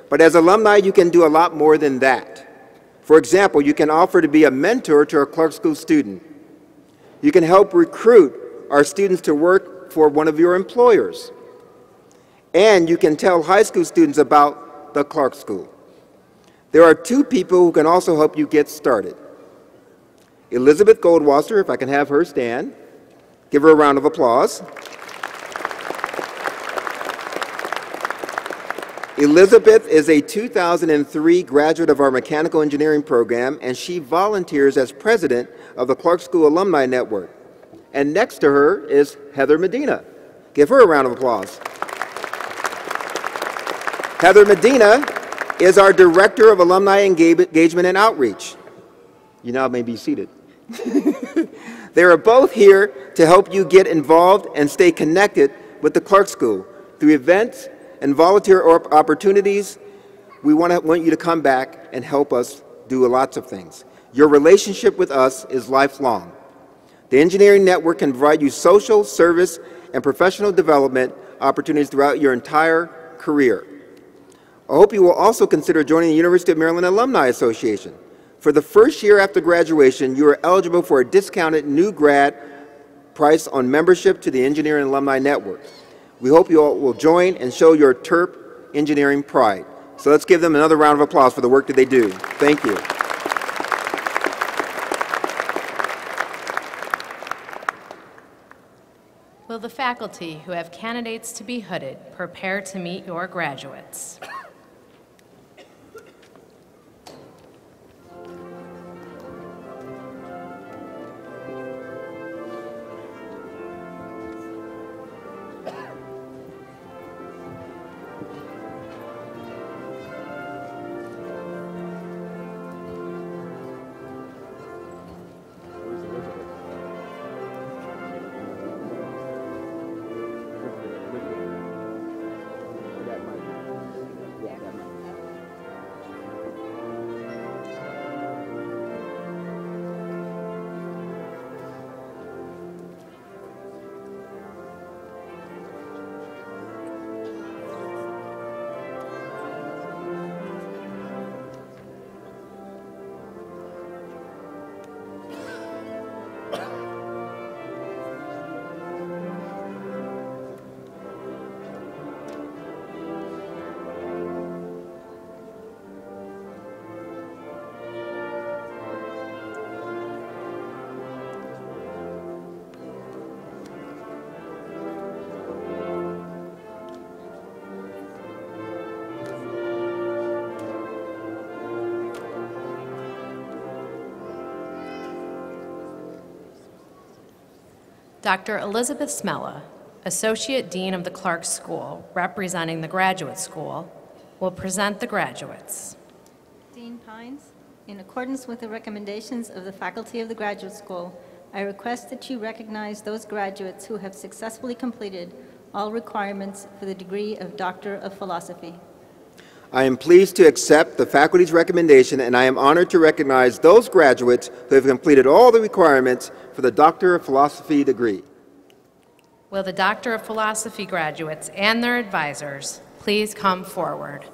But as alumni, you can do a lot more than that. For example, you can offer to be a mentor to a Clark School student. You can help recruit our students to work for one of your employers. And you can tell high school students about the Clark School. There are two people who can also help you get started. Elizabeth Goldwasser, if I can have her stand. Give her a round of applause. Elizabeth is a 2003 graduate of our mechanical engineering program, and she volunteers as president of the Clark School Alumni Network. And next to her is Heather Medina. Give her a round of applause. Heather Medina is our Director of Alumni Engagement and Outreach. You now may be seated. They are both here to help you get involved and stay connected with the Clark School through events and volunteer opportunities. We want you to come back and help us do lots of things. Your relationship with us is lifelong. The Engineering Network can provide you social, service, and professional development opportunities throughout your entire career. I hope you will also consider joining the University of Maryland Alumni Association. For the first year after graduation, you are eligible for a discounted new grad price on membership to the Engineering Alumni Network. We hope you all will join and show your Terp engineering pride. So let's give them another round of applause for the work that they do. Thank you. Will the faculty who have candidates to be hooded prepare to meet your graduates? Dr. Elizabeth Smella, Associate Dean of the Clark School, representing the Graduate School, will present the graduates. Dean Pines, in accordance with the recommendations of the faculty of the Graduate School, I request that you recognize those graduates who have successfully completed all requirements for the degree of Doctor of Philosophy. I am pleased to accept the faculty's recommendation, and I am honored to recognize those graduates who have completed all the requirements for the Doctor of Philosophy degree. Will the Doctor of Philosophy graduates and their advisors please come forward?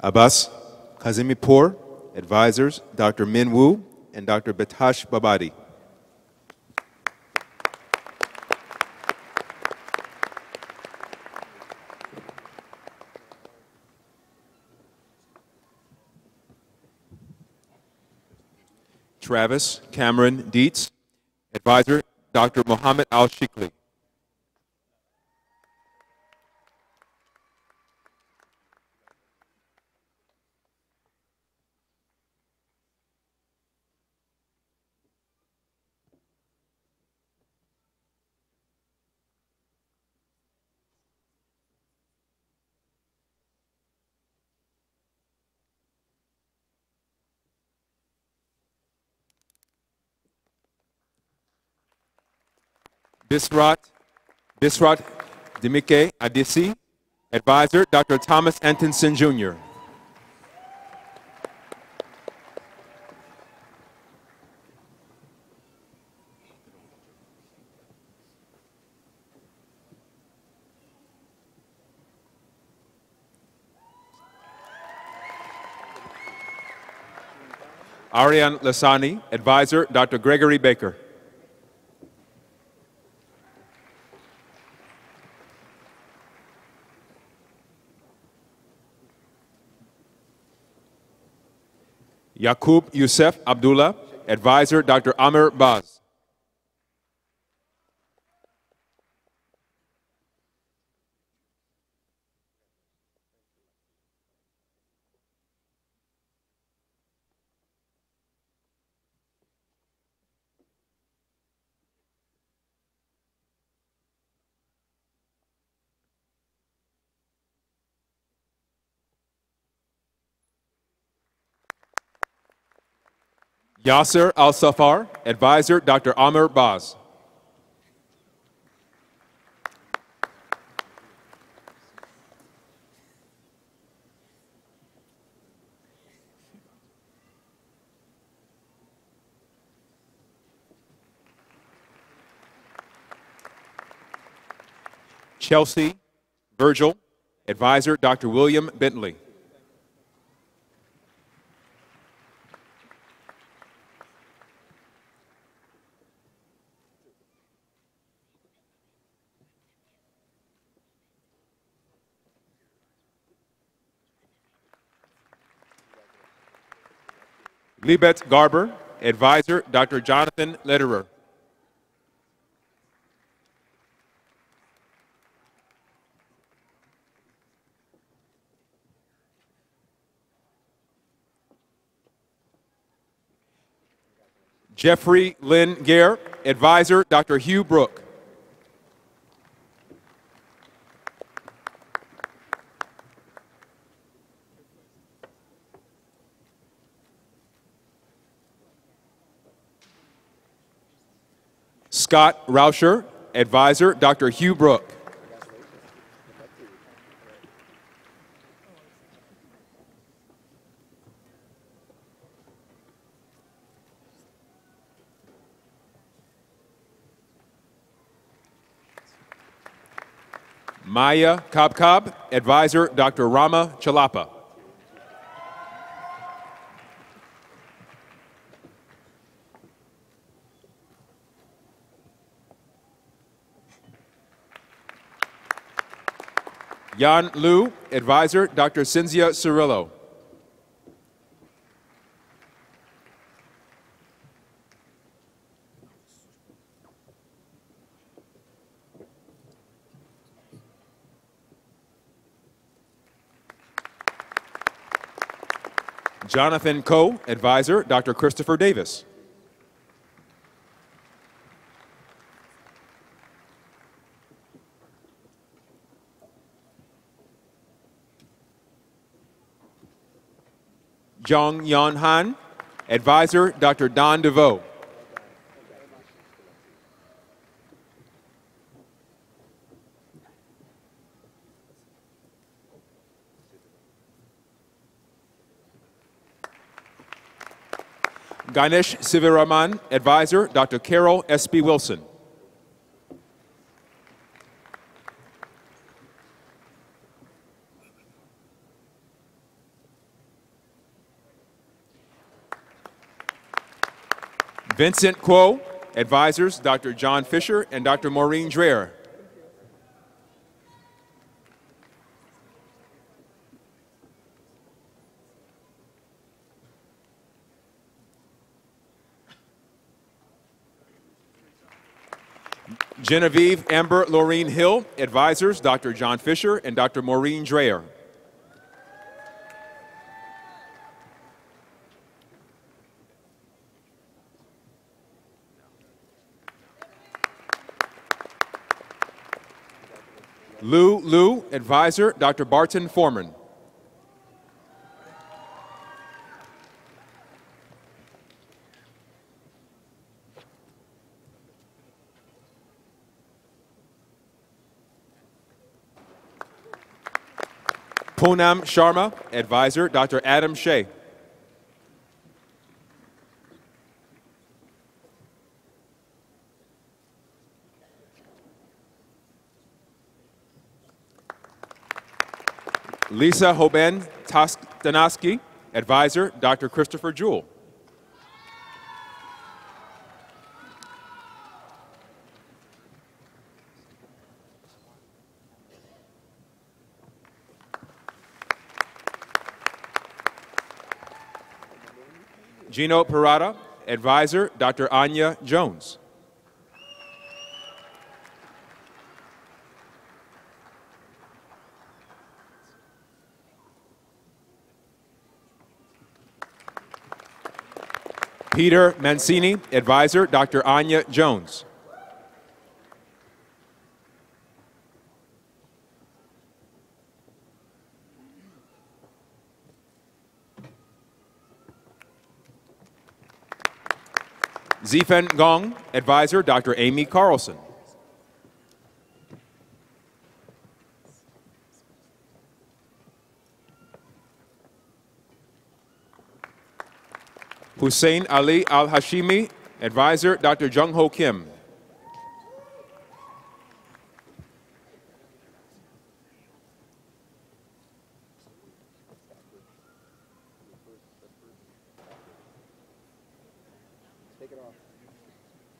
Abbas Kazimipur, advisors, Dr. Min Woo and Dr. Batash Babadi. Travis Cameron Dietz, advisor, Dr. Mohammed Al-Shikli. Bisrat Dimike Adisi, advisor, Dr. Thomas Antonson Jr. Ariane Lasani, advisor, Dr. Gregory Baker. Yaqub Youssef Abdullah, advisor, Dr. Amir Baz. Yasser Al-Safar, advisor, Dr. Amir Baz. Chelsea Virgil, advisor, Dr. William Bentley. Libet Garber, advisor, Dr. Jonathan Lederer. Jeffrey Lynn Gare, advisor, Dr. Hugh Brook. Scott Rauscher, advisor, Dr. Hugh Brook. Maya Kabkab, advisor, Dr. Rama Chalapa. Yan Liu, Advisor, Dr. Cinzia Cirillo. Jonathan Coe, Advisor, Dr. Christopher Davis. Jong Yon Han, Advisor, Dr. Don DeVoe. Ganesh Sivaraman, Advisor, Dr. Carol S.B. Wilson. Vincent Kuo, Advisors, Dr. John Fisher and Dr. Maureen Dreher. Genevieve Amber Laureen Hill, Advisors, Dr. John Fisher and Dr. Maureen Dreher. Lou Liu, Advisor, Dr. Barton Foreman. Poonam Sharma, Advisor, Dr. Adam Shea. Lisa Hoben Tanaski, Advisor, Dr. Christopher Jewell. Gino Parada, Advisor, Dr. Anya Jones. Peter Mancini, Advisor, Dr. Anya Jones. Zifen Gong, Advisor, Dr. Amy Carlson. Hussein Ali Al-Hashimi, Advisor, Dr. Jung Ho Kim. Take it off.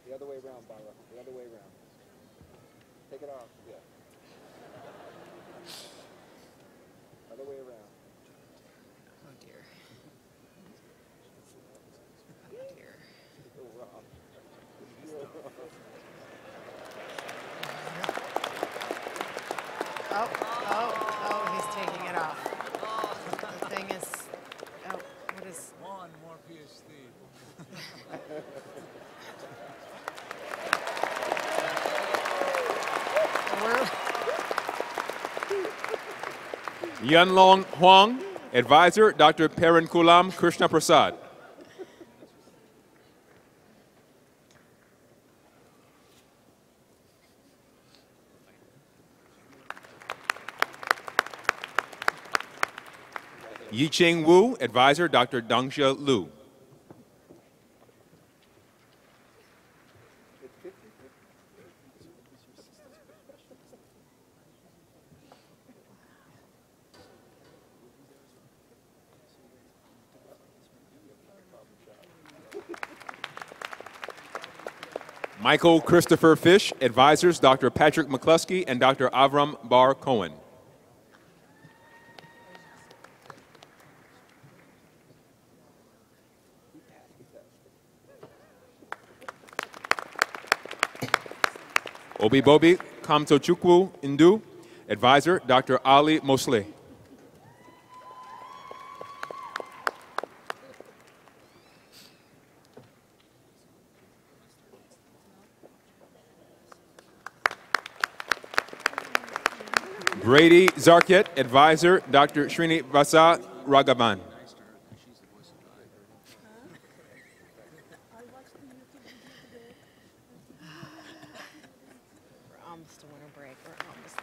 The other way around, Bara. The other way around. Take it off. Yeah. Other way around. Oh dear. Oh dear. Oh, he's taking it off. The thing is, what is... One more PhD. Yanlong Huang, Advisor, Dr. Perenkulam Krishna Prasad. Yicheng Wu, Advisor, Dr. Dongxia Lu. Michael Christopher Fish, Advisors, Dr. Patrick McCluskey and Dr. Avram Bar Cohen. Obibobi Kamtochukwu Ndu, Advisor, Dr. Ali Mosley. Brady Zarkiet, Advisor, Dr. Srinivasa Ragavan. We're almost to winter break. We're almost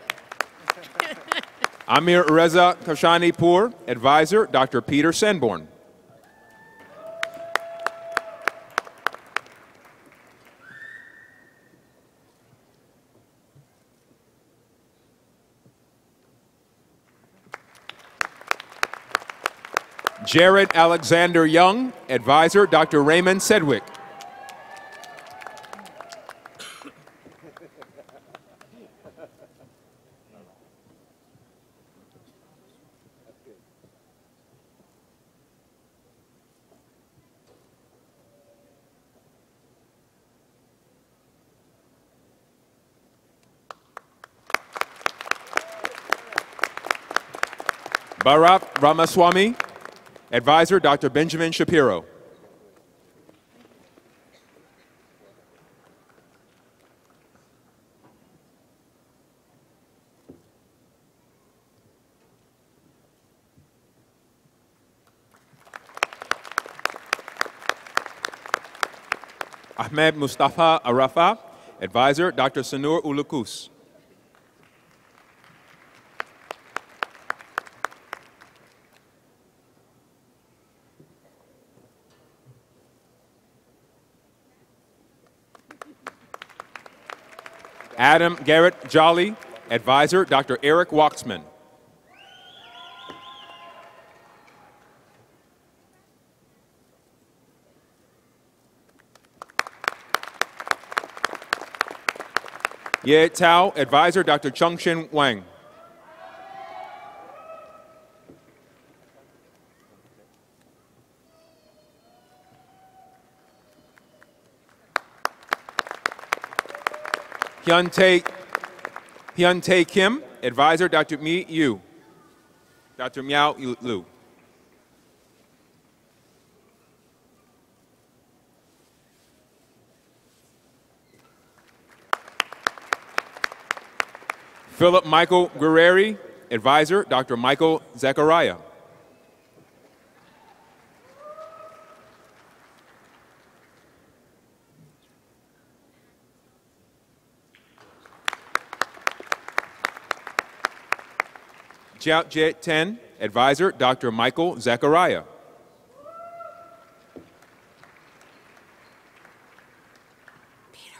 there. Amir Reza Kashani Poor, Advisor, Dr. Peter Sanborn. Jared Alexander Young, Advisor, Dr. Raymond Sedgwick. Bharat Ramaswamy, Advisor, Dr. Benjamin Shapiro. Ahmed Mustafa Arafa, Advisor, Dr. Sanur Ulukus. Adam Garrett Jolly, Advisor, Dr. Eric Waxman. Ye Tao, Advisor, Dr. Chung-Shin Wang. Hyun Tae Kim, Advisor, Dr. Mi Yu. Dr. Miao Lu. Philip Michael Guerreri, Advisor, Dr. Michael Zachariah. Jiao Jie Ten, Advisor, Dr. Michael Zachariah. Peter,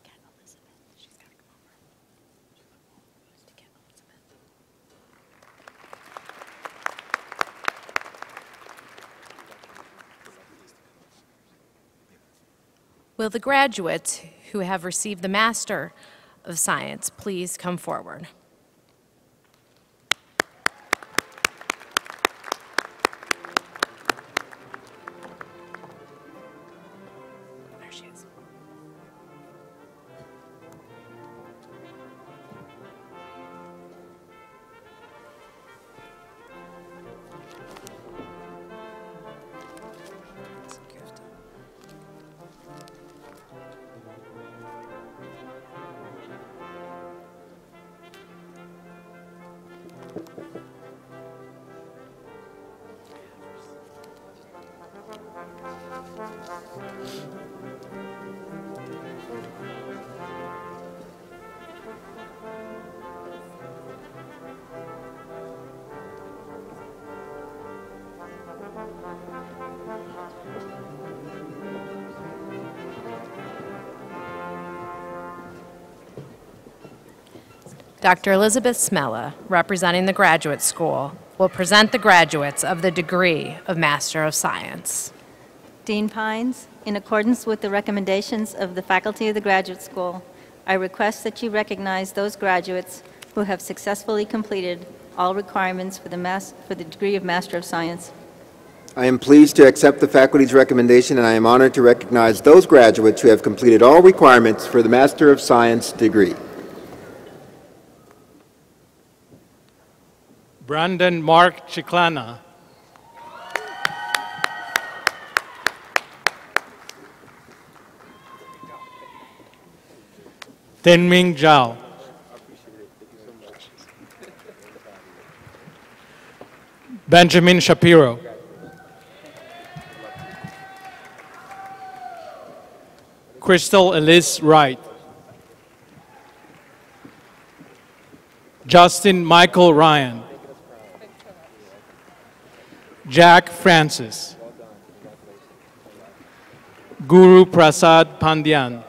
get Elizabeth. She's got to come over. To get Elizabeth. Will the graduates who have received the Master of Science please come forward? Dr. Elizabeth Smella, representing the Graduate School, will present the graduates of the degree of Master of Science. Dean Pines, in accordance with the recommendations of the faculty of the Graduate School, I request that you recognize those graduates who have successfully completed all requirements for the degree of Master of Science. I am pleased to accept the faculty's recommendation, and I am honored to recognize those graduates who have completed all requirements for the Master of Science degree. Brandon Mark Chiclana. Tenming Zhao. Benjamin Shapiro. Crystal Elise Wright. Justin Michael Ryan. Jack Francis. Guru Prasad Pandyan.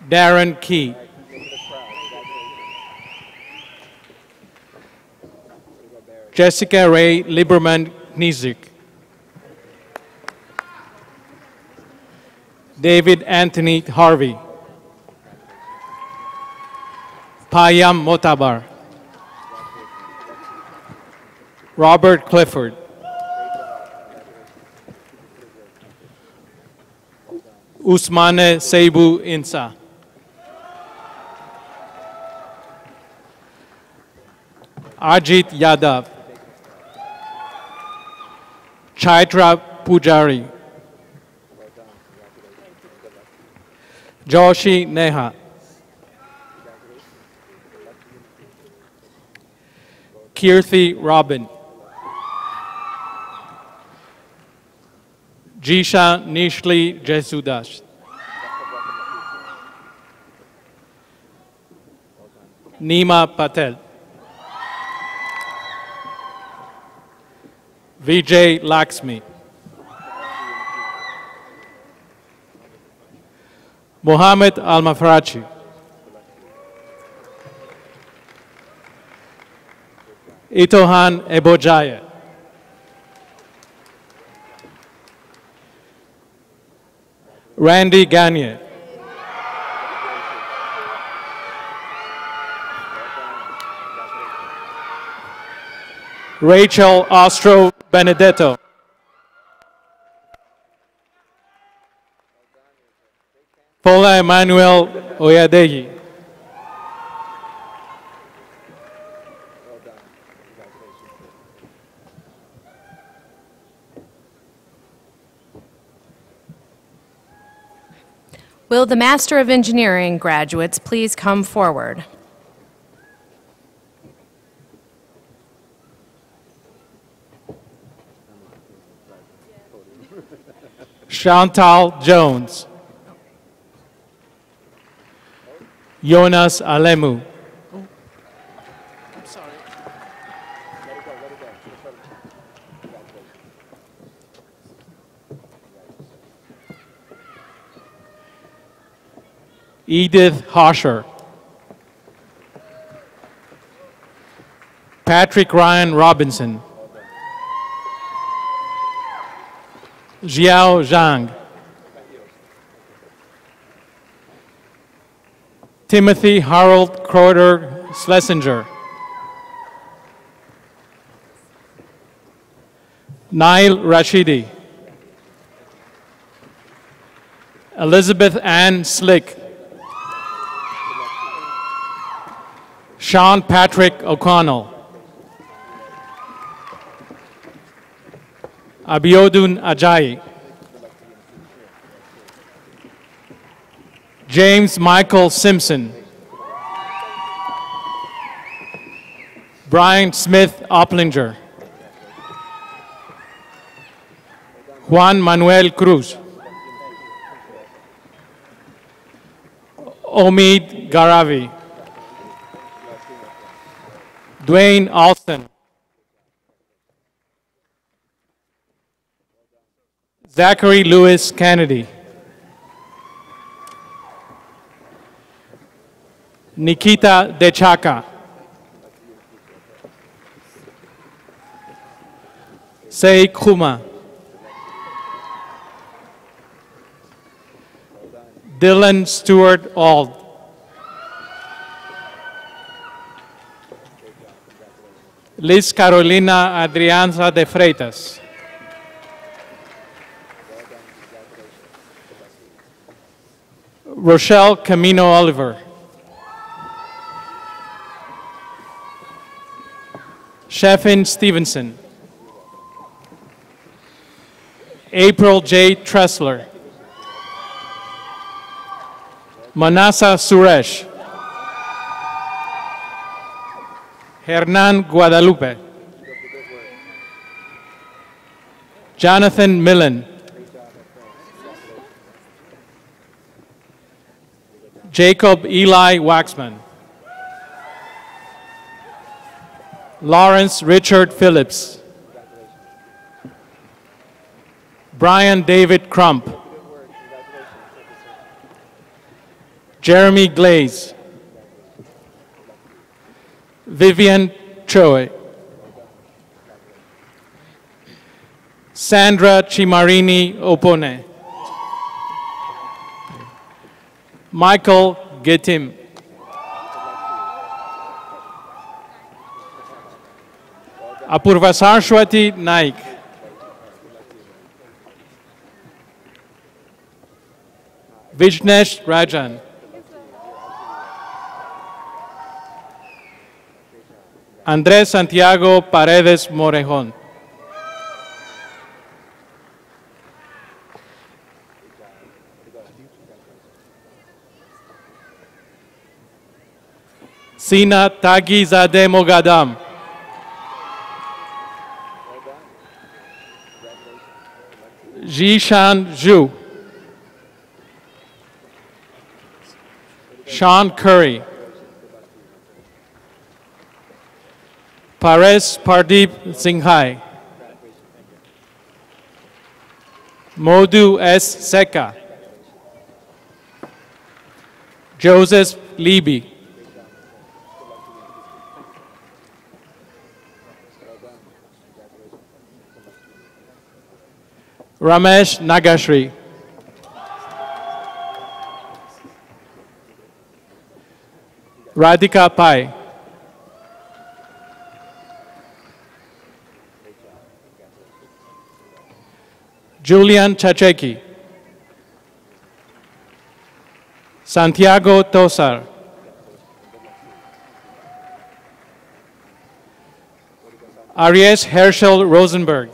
Darren Key. Jessica Ray Lieberman Knizik. David Anthony Harvey. Payam Motabar. Robert Clifford. Usmane Seibu Insa. Ajit Yadav. Chaitra Pujari. Joshi Neha. Kirthi Robin. Jisha Nishli Jesudash. Nima Patel. Vijay Laxmi. Mohammed Al-Mafrachi. Itohan Ebojaya. Randy Gagne. Rachel Ostro Benedetto. Paula Emmanuel Oyadegi. Will the Master of Engineering graduates please come forward? Chantal Jones. Jonas Alemu. Edith Hosher. Patrick Ryan Robinson. Xiao Zhang. Timothy Harold Croder Schlesinger. Nail Rashidi. Elizabeth Ann Slick. Sean Patrick O'Connell. Abiodun Ajayi. James Michael Simpson. Brian Smith Opplinger. Juan Manuel Cruz. Omid Garavi. Dwayne Alston. Zachary Lewis Kennedy. Nikita Dechaka. Sei Kuma. Dylan Stewart Auld. Liz Carolina Adrianza de Freitas. Rochelle Camino Oliver. Sheffin Stevenson. April J. Tressler. Manasa Suresh. Hernan Guadalupe. Jonathan Millen. Jacob Eli Waxman. Lawrence Richard Phillips. Brian David Crump. Jeremy Glaze. Vivian Choi. Sandra Chimarini Opone. Michael Getim. Apurva Saraswati Naik. Vishnesh Rajan. Andrés Santiago Paredes Morejón. Sina Tagizadeh Mogadam. Jishan Zhu. Sean Curry. Pares Pardeep Singhai. Modu S. Seka. Joseph Libby. Ramesh Nagashri. Radhika Pai. Julian Chacheki. Santiago Tosar. Aries Herschel Rosenberg.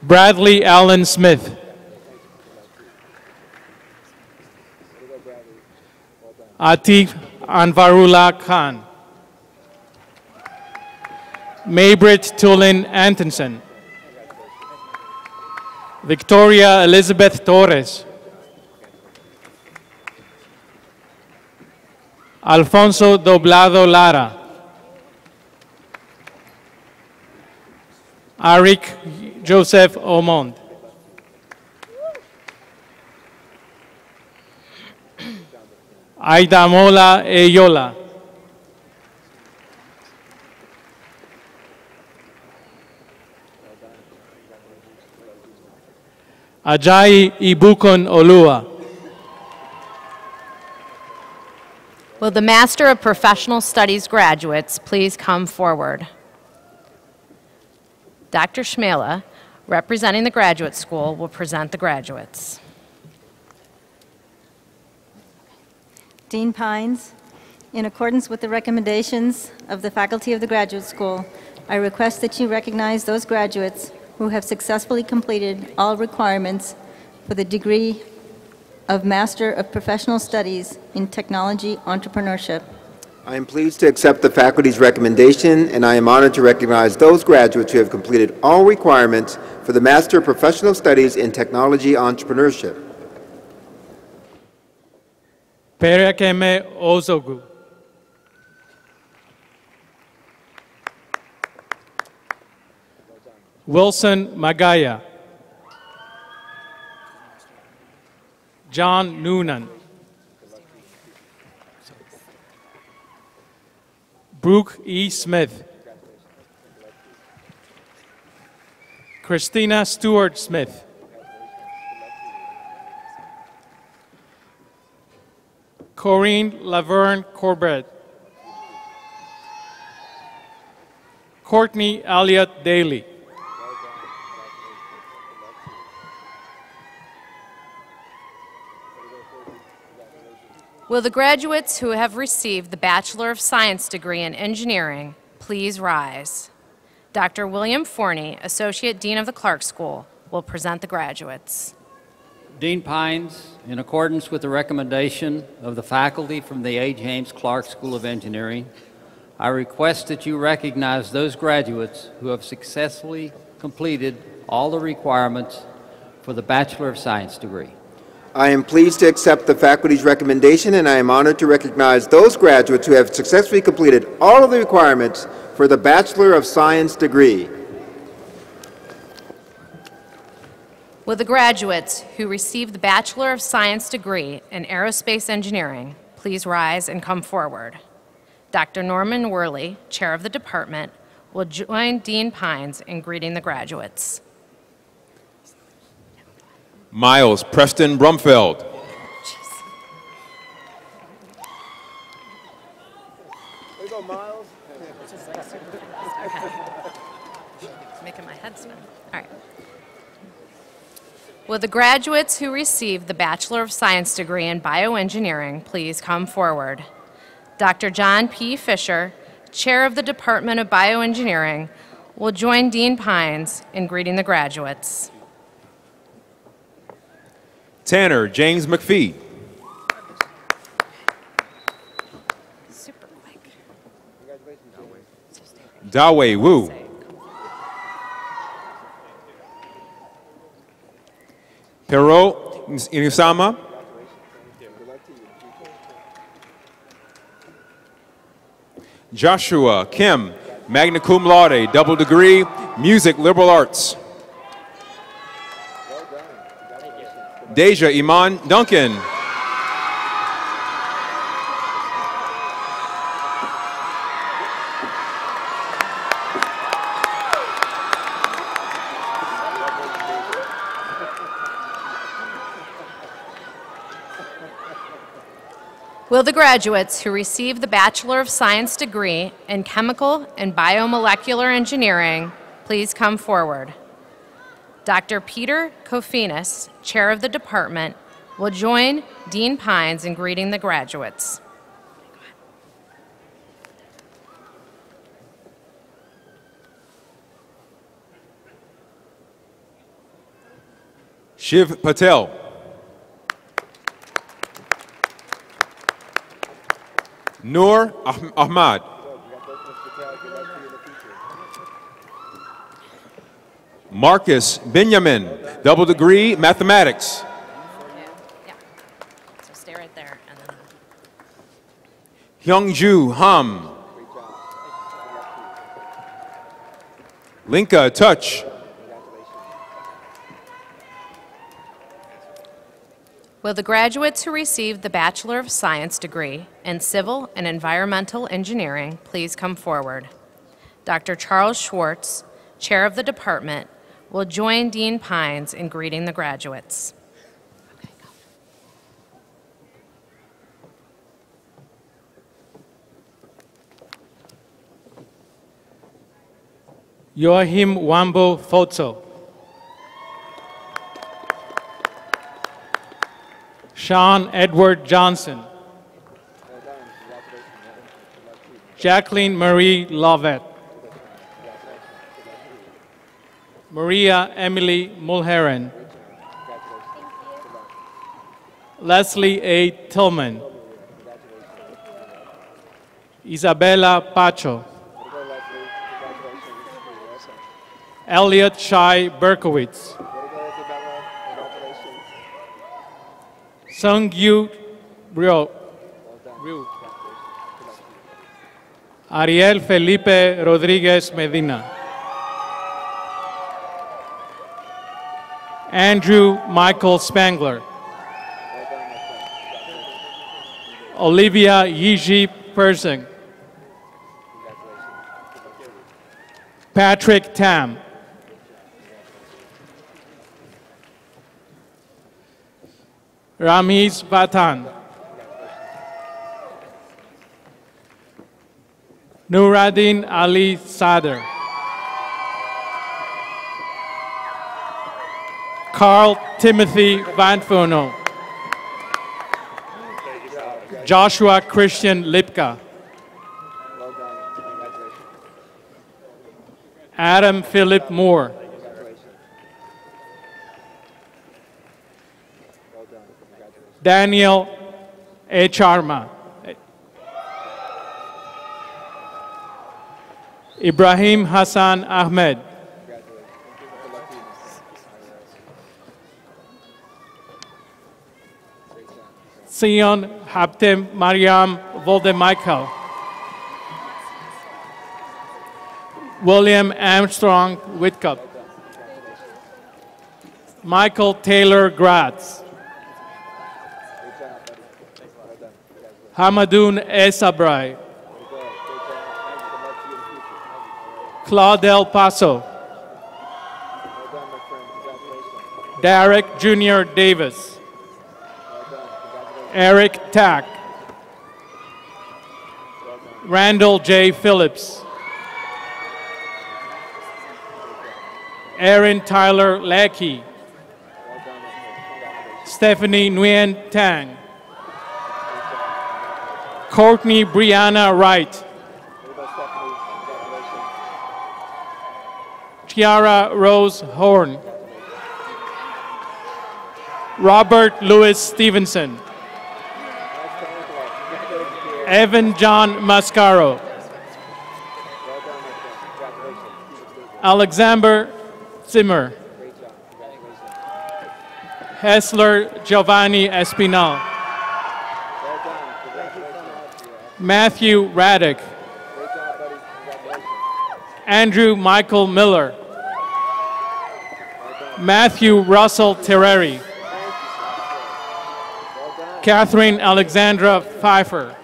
Bradley Allen Smith. Atif Anvarullah Khan. Maybrit Tulin Antonsen. Victoria Elizabeth Torres. Alfonso Doblado Lara. Arik Joseph Omond. Aidamola Eyola. Ajayi Ibukun Olua. Will the Master of Professional Studies graduates please come forward? Dr. Shmela, representing the Graduate School, will present the graduates. Dean Pines, in accordance with the recommendations of the faculty of the Graduate School, I request that you recognize those graduates who have successfully completed all requirements for the degree of Master of Professional Studies in Technology Entrepreneurship. I am pleased to accept the faculty's recommendation, and I am honored to recognize those graduates who have completed all requirements for the Master of Professional Studies in Technology Entrepreneurship. Perekeme Ozogu. Wilson Magaya. John Noonan. Brooke E. Smith. Christina Stewart Smith. Corinne Laverne Corbett. Courtney Elliott Daly. Will the graduates who have received the Bachelor of Science degree in Engineering please rise? Dr. William Forney, Associate Dean of the Clark School, will present the graduates. Dean Pines, in accordance with the recommendation of the faculty from the A. James Clark School of Engineering, I request that you recognize those graduates who have successfully completed all the requirements for the Bachelor of Science degree. I am pleased to accept the faculty's recommendation, and I am honored to recognize those graduates who have successfully completed all of the requirements for the Bachelor of Science degree. Will the graduates who received the Bachelor of Science degree in Aerospace Engineering please rise and come forward? Dr. Norman Worley, Chair of the Department, will join Dean Pines in greeting the graduates. Miles Preston Brumfeld. There you go, Miles. It's making my head spin. All right. Will the graduates who received the Bachelor of Science degree in Bioengineering please come forward? Dr. John P. Fisher, Chair of the Department of Bioengineering, will join Dean Pines in greeting the graduates. Tanner James McPhee. Super quick. Dawei Wu. Pero Inisama. Joshua Kim, magna cum laude, double degree, music, liberal arts. Deja Iman Duncan. Will the graduates who receive the Bachelor of Science degree in Chemical and Biomolecular Engineering please come forward? Dr. Peter Kofinas, Chair of the Department, will join Dean Pines in greeting the graduates. Shiv Patel. Noor Ahmad. Marcus Benjamin, double degree, mathematics. Yeah. So stay right there. And then... Hyungju Ham. Linka Touch. Will the graduates who received the Bachelor of Science degree in Civil and Environmental Engineering please come forward? Dr. Charles Schwartz, Chair of the Department, will join Dean Pines in greeting the graduates. Joachim Wambo Fotso. Sean Edward Johnson. Jacqueline Marie Lovett. Maria Emily Mulheron. Leslie A. Tillman. Isabella Pacho. Elliot Shai Berkowitz. Sung-Yu Ryu. Ariel Felipe Rodriguez Medina. Andrew Michael Spangler. Olivia Yiji Persing. Patrick Tam. Ramiz Vatan. Nuruddin Ali Sadr. Carl Timothy Van Fono. Joshua Christian Lipka. Adam Philip Moore. Daniel A. Charma. Ibrahim Hassan Ahmed. Sion Habtem Mariam Voldemichael. William Armstrong Whitcup. Michael Taylor Gratz. Hamadoun Esabrai. Claude Del Paso. Derek Jr. Davis. Eric Tack. Randall J. Phillips. Aaron Tyler Lackey. Stephanie Nguyen Tang. Courtney Brianna Wright. Tiara Rose Horn. Robert Louis Stevenson. Evan John Mascaro. Alexander Zimmer. Hessler Giovanni Espinal. Matthew Raddick. Andrew Michael Miller. Matthew Russell Terreri. Catherine Alexandra Pfeiffer.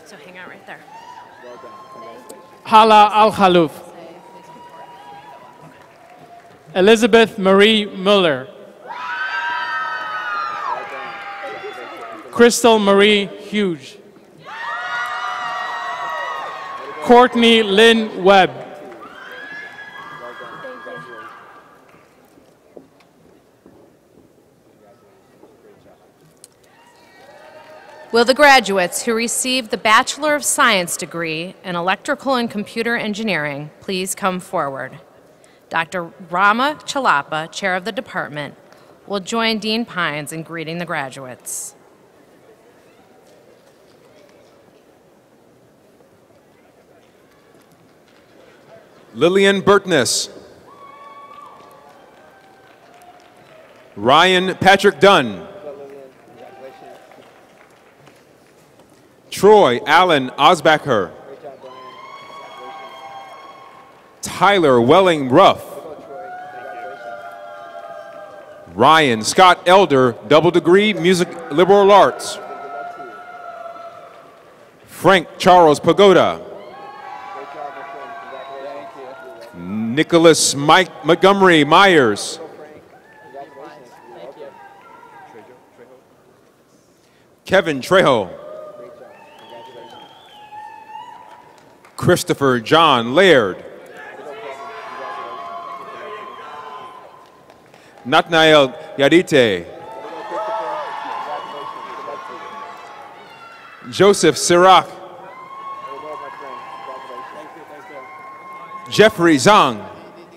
So hang out right there. Hala Al-Khalouf. Elizabeth Marie Muller. Crystal Marie Hughes. Courtney Lynn Webb. Will the graduates who received the Bachelor of Science degree in Electrical and Computer Engineering please come forward? Dr. Rama Chalapa, Chair of the Department, will join Dean Pines in greeting the graduates. Lillian Burtness. Ryan Patrick Dunn. Troy Allen Osbacher. Tyler Welling Ruff. Ryan Scott Elder, double degree, music liberal arts. Frank Charles Pagoda. Nicholas Mike Montgomery Myers. Kevin Trejo. Christopher John Laird. Nathaniel Yadite. Joseph Sirach. Jeffrey Zhang.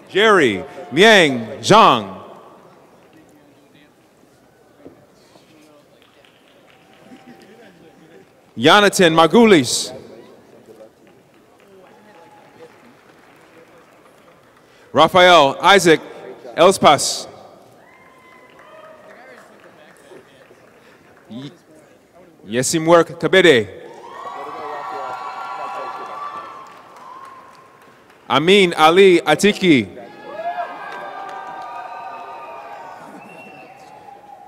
Jerry Miang Zhang. Jonathan Margulis. Raphael Isaac Elspas. Yesimwork Kabede. Amin Ali Atiki.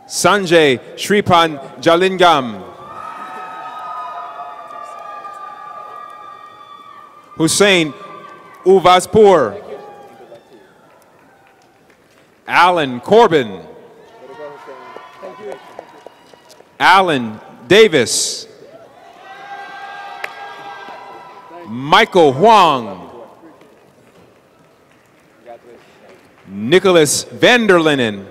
Sanjay Shripan Jalingam. Hussein Uvazpur. Alan Corbin. Alan Davis. Michael Huang. Nicholas Vanderlinnen.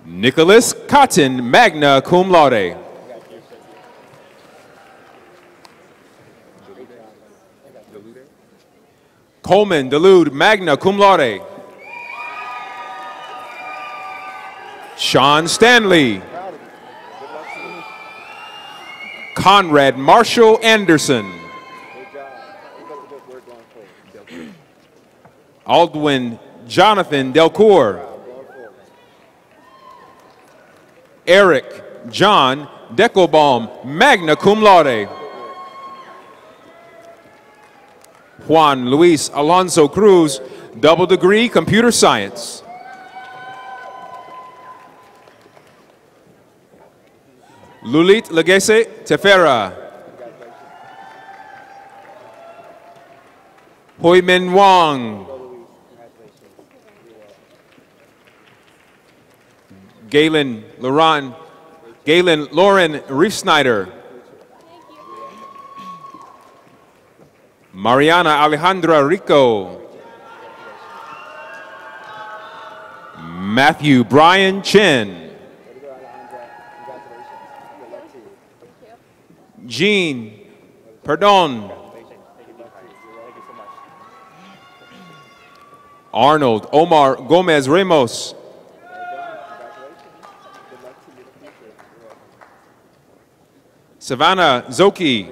Nicholas Cotton, magna cum laude. Coleman Delude, magna cum laude. Sean Stanley. Conrad Marshall Anderson. Aldwin Jonathan Delcourt. Eric John Deckelbaum, magna cum laude. Juan Luis Alonso Cruz, double degree computer science. Lulit Legese Tefera. Hoi Min Wong. Galen Lauren Reefsnyder. Mariana Alejandra Rico. Matthew Brian Chen. Jean Perdon. Arnold Omar Gomez Ramos. Savannah Zoki.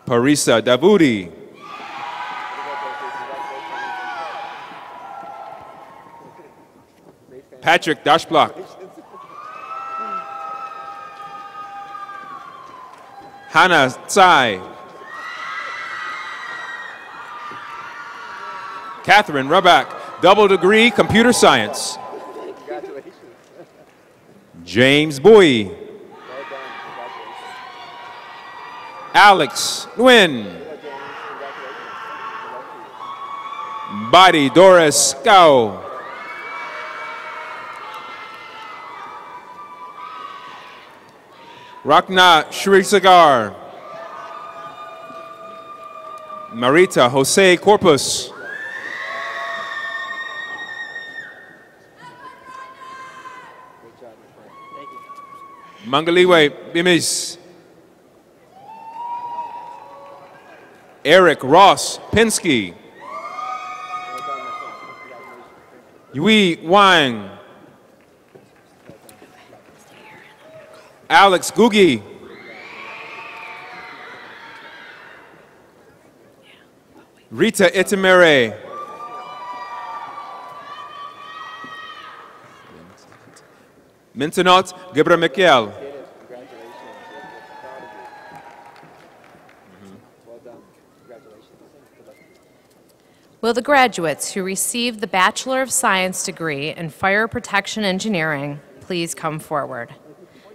Parisa Davudi. Patrick Dashblock. Hannah Tsai. Catherine Ruback, double degree computer science. James Bowie. Alex Nguyen. Badi Doris Cao. Rakna Shrisagar. Marita Jose Corpus. Mangaliwe Bimis. Eric Ross Pinsky. Yui Wang. Alex Gugi. Rita Itamere. Mintonot Gebra Mikel. Will the graduates who received the Bachelor of Science degree in Fire Protection Engineering please come forward?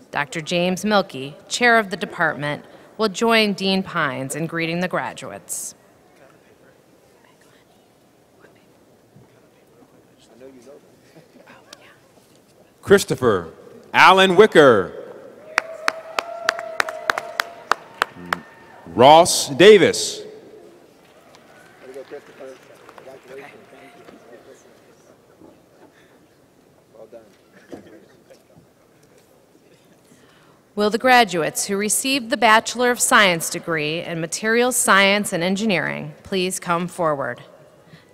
Dr. James Milkey, chair of the department, will join Dean Pines in greeting the graduates. Christopher Allen Wicker. Ross Davis. Will the graduates who received the Bachelor of Science degree in Materials Science and Engineering please come forward?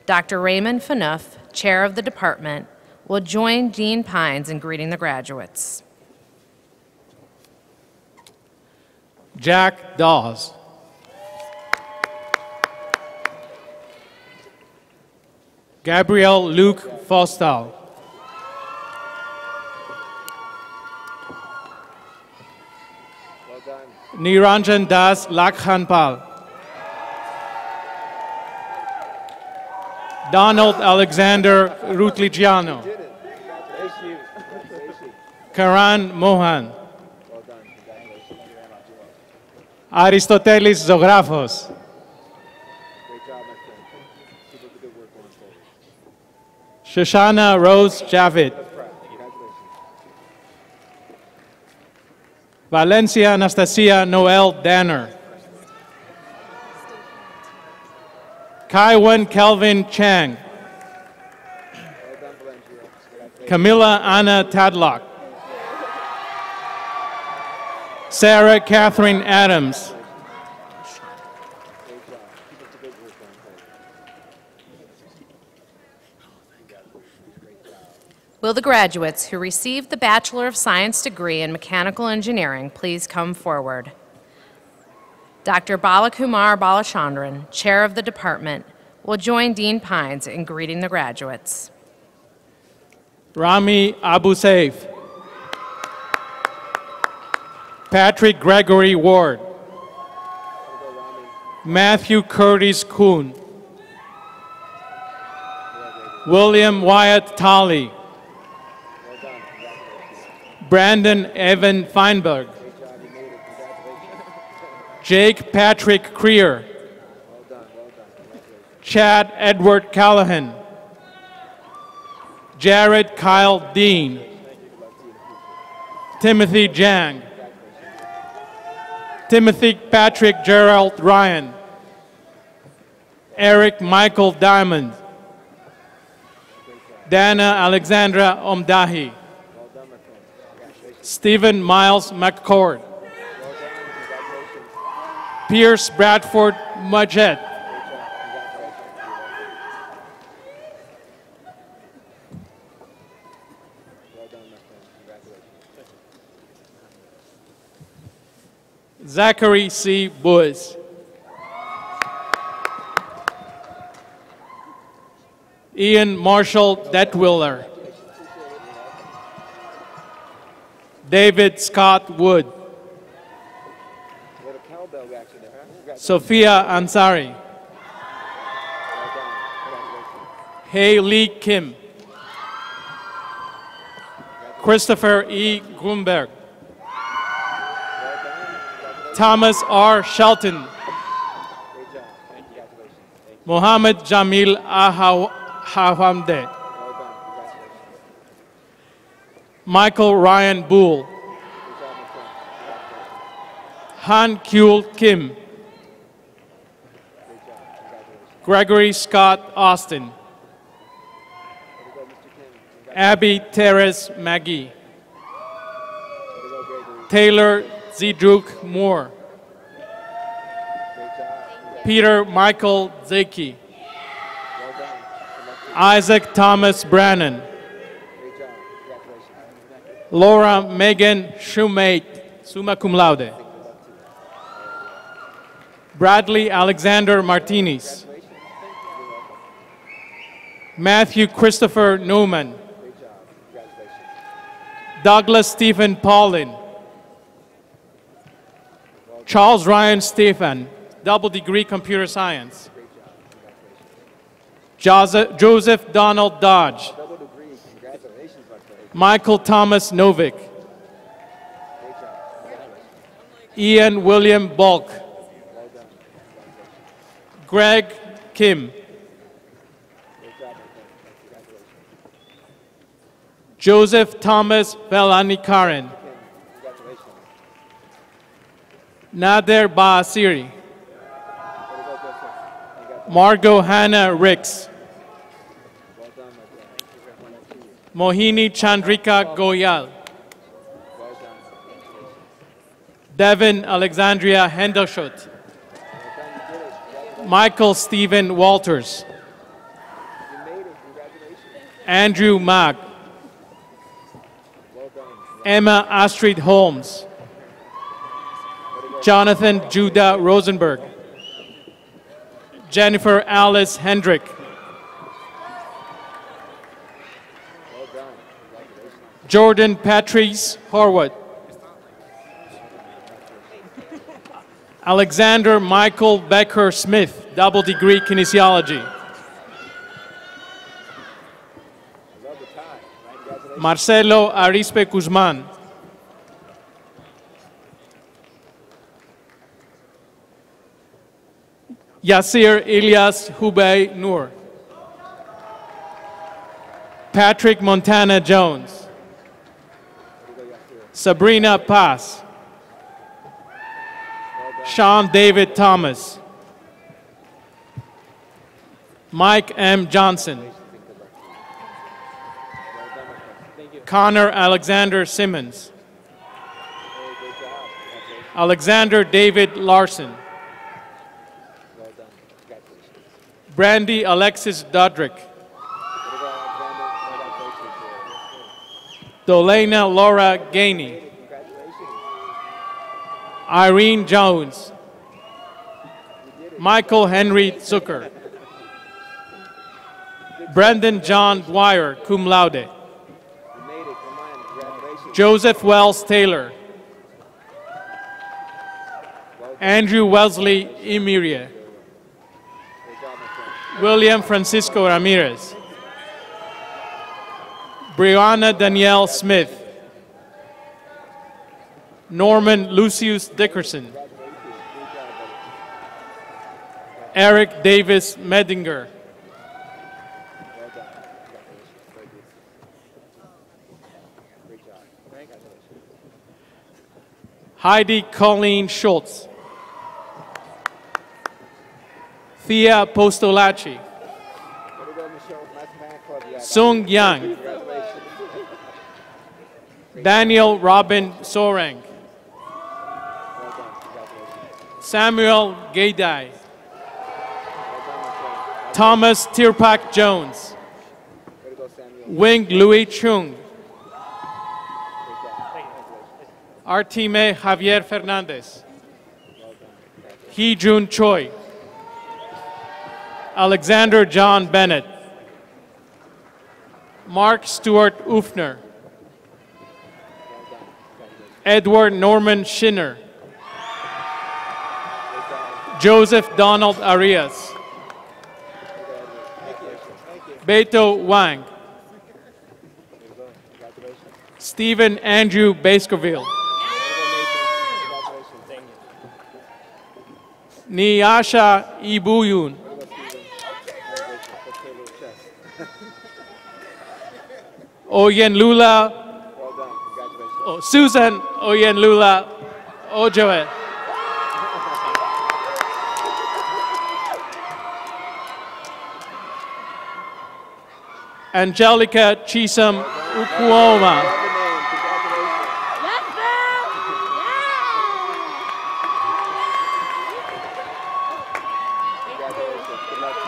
Dr. Raymond Phaneuf, chair of the department, will join Dean Pines in greeting the graduates. Jack Dawes. Gabriel Luke Fostal. Niranjan Das Lakhanpal. Donald Alexander Rutligiano. Karan Mohan. Aristotelis Zographos. Shoshana Rose Javid. Valencia Anastasia Noel Danner. Kaiwan Kelvin Chang. Camilla Anna Tadlock. Sarah Catherine Adams. Will the graduates who received the Bachelor of Science degree in Mechanical Engineering please come forward? Dr. Balakumar Balachandran, Chair of the Department, will join Dean Pines in greeting the graduates. Rami Abu Saif. Patrick Gregory Ward. Matthew Curtis Kuhn. William Wyatt Tolley. Brandon Evan Feinberg. Jake Patrick Creer. Chad Edward Callahan. Jared Kyle Dean. Timothy Jang. Timothy Patrick Gerald Ryan. Eric Michael Diamond. Dana Alexandra Omdahi. Stephen Miles McCord. Pierce Bradford Majed. Zachary C. Boys. Ian Marshall Detwiller. David Scott Wood. Sophia Ansari. Hae Lee Kim. Christopher E. Grunberg. Thomas R. Shelton. Mohammed Jamil Ahamde. Michael Ryan Boole. Han Kyul Kim. Gregory Scott Austin. Abby Teres Maggie. Taylor Zedruk Moore. Peter Michael Zaki. Isaac Thomas Brannon. Laura Megan Shumate, summa cum laude. Bradley Alexander Martinez. Matthew Christopher Newman. Douglas Stephen Paulin. Charles Ryan Stephen, double degree computer science. Joseph Donald Dodge. Michael Thomas Novick. Ian William Bulk. Greg Kim. Joseph Thomas Velanikaran. Nader Baasiri. Margot Hannah Ricks. Mohini Chandrika Goyal. Devin Alexandria Hendershot. Michael Stephen Walters. Andrew Mack. Emma Astrid Holmes. Jonathan Judah Rosenberg. Jennifer Alice Hendrick. Jordan Patrice Horwath. Alexander Michael Becker Smith, double degree kinesiology. Marcelo Arispe Guzman. Yasir Ilyas Hubei Noor. Patrick Montana Jones. Sabrina Pass. Sean David Thomas. Mike M. Johnson. Connor Alexander Simmons. Alexander David Larson. Brandy Alexis Dodrick. Dolena Laura Gainey. Irene Jones. Michael Henry Zucker. Brendan John Dwyer, cum laude. Joseph Wells Taylor. Andrew Wesley Emiria. William Francisco Ramirez. Brianna Danielle Smith. Norman Lucius Dickerson. Eric Davis Medinger. Heidi Colleen Schultz. Thea Postolacci. Sung Yang. Daniel Robin Soreng. Samuel Gaydai. Thomas Tirpak Jones. Wing Louis Chung. Artime Javier Fernandez. Hee Jun Choi. Alexander John Bennett. Mark Stewart Ufner. Edward Norman Schinner. Joseph Donald Arias. Beto Wang. Stephen Andrew Baskerville. Niyasha Ibuyun. Oyenlula. Susan Oyenlula Ojoe. Angelica Chisholm Ukuoma.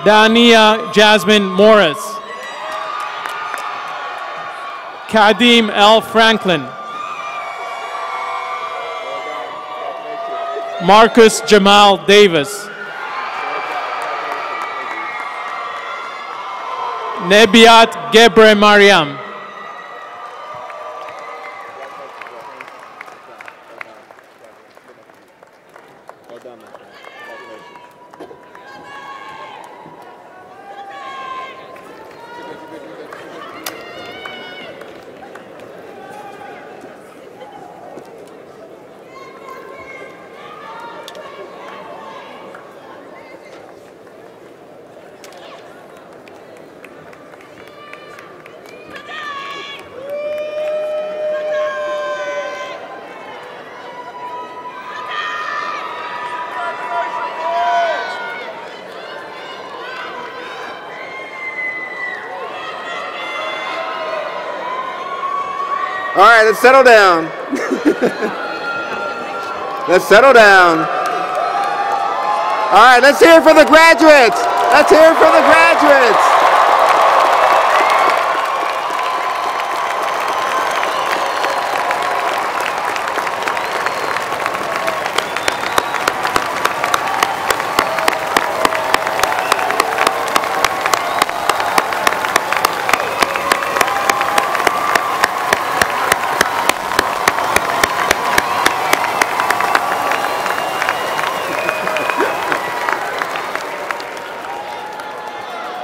Dania Jasmine Morris. Kadim L. Franklin. Marcus Jamal Davis. Nebiat Gebre Mariam. All right, let's settle down. Let's settle down. All right, let's hear it for the graduates. Let's hear it for the graduates.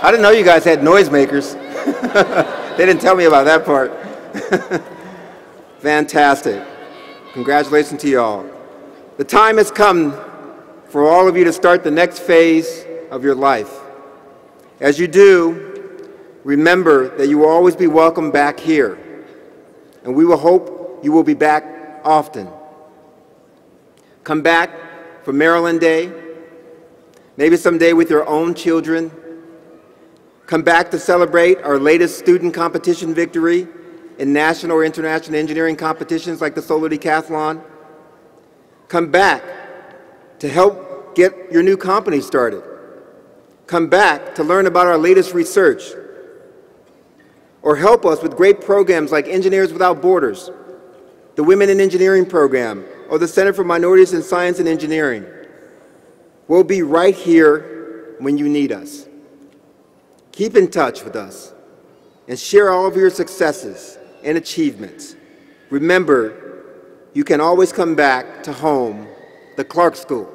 I didn't know you guys had noisemakers. They didn't tell me about that part. Fantastic. Congratulations to you all. The time has come for all of you to start the next phase of your life. As you do, remember that you will always be welcome back here, and we will hope you will be back often. Come back for Maryland Day, maybe someday with your own children, Come back to celebrate our latest student competition victory in national or international engineering competitions like the Solar Decathlon. Come back to help get your new company started. Come back to learn about our latest research, or help us with great programs like Engineers Without Borders, the Women in Engineering program, or the Center for Minorities in Science and Engineering. We'll be right here when you need us. Keep in touch with us and share all of your successes and achievements. Remember, you can always come back to home, the Clark School.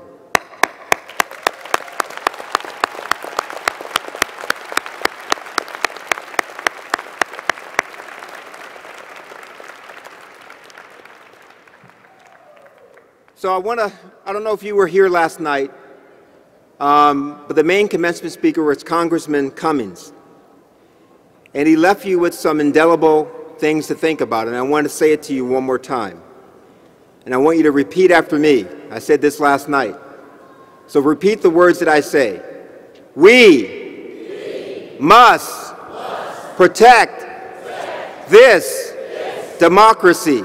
So I don't know if you were here last night, but the main commencement speaker was Congressman Cummings. And he left you with some indelible things to think about, and I want to say it to you one more time. And I want you to repeat after me. I said this last night. So repeat the words that I say. We must protect this democracy.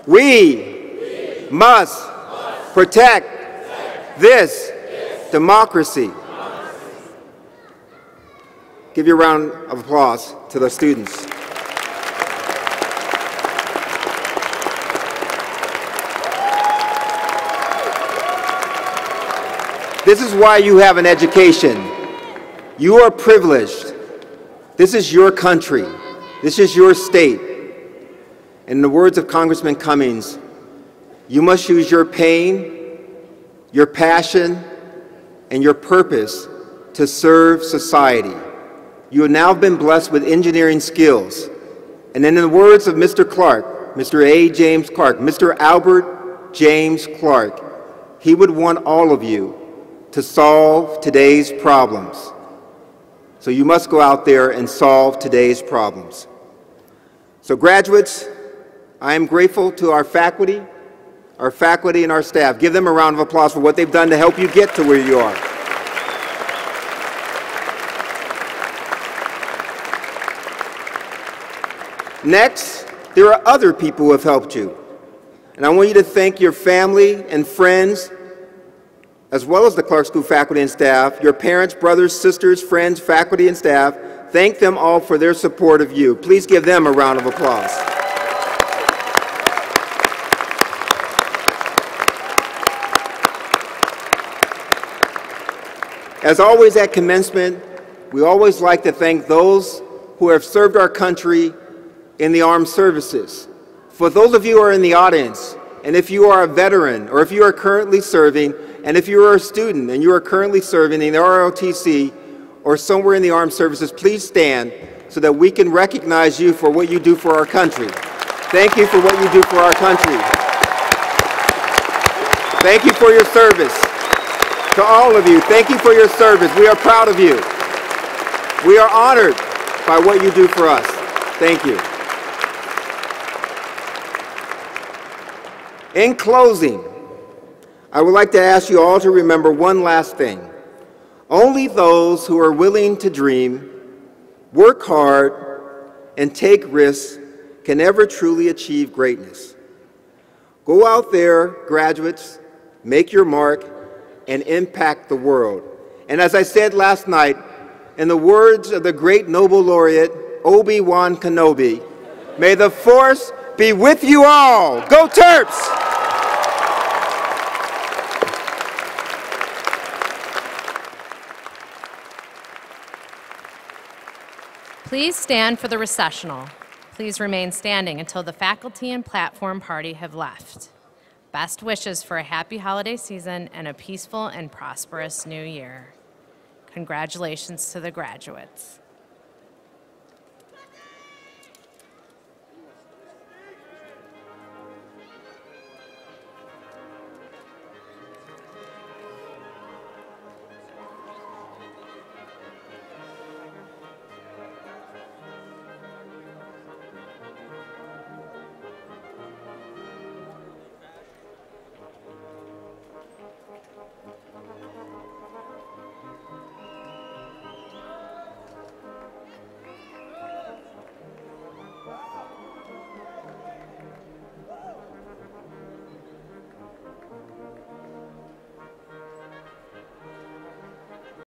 We must protect this democracy. Give your round of applause to the students. This is why you have an education. You are privileged. This is your country. This is your state. In the words of Congressman Cummings, you must use your pain, your passion, and your purpose to serve society. You have now been blessed with engineering skills. And in the words of Mr. Clark, Mr. A. James Clark, Mr. Albert James Clark, he would want all of you to solve today's problems. So you must go out there and solve today's problems. So graduates, I am grateful to our faculty and our staff. Give them a round of applause for what they've done to help you get to where you are. Next, there are other people who have helped you. And I want you to thank your family and friends, as well as the Clark School faculty and staff, your parents, brothers, sisters, friends, faculty, and staff. Thank them all for their support of you. Please give them a round of applause. As always at commencement, we always like to thank those who have served our country in the armed services. For those of you who are in the audience, and if you are a veteran, or if you are currently serving, and if you are a student and you are currently serving in the ROTC or somewhere in the armed services, please stand so that we can recognize you for what you do for our country. Thank you for what you do for our country. Thank you for your service. To all of you, thank you for your service. We are proud of you. We are honored by what you do for us. Thank you. In closing, I would like to ask you all to remember one last thing. Only those who are willing to dream, work hard, and take risks can ever truly achieve greatness. Go out there, graduates, make your mark, and impact the world. And as I said last night, in the words of the great Nobel laureate, Obi-Wan Kenobi, may the Force be with you all. Go Terps! Please stand for the recessional. Please remain standing until the faculty and platform party have left. Best wishes for a happy holiday season and a peaceful and prosperous new year. Congratulations to the graduates.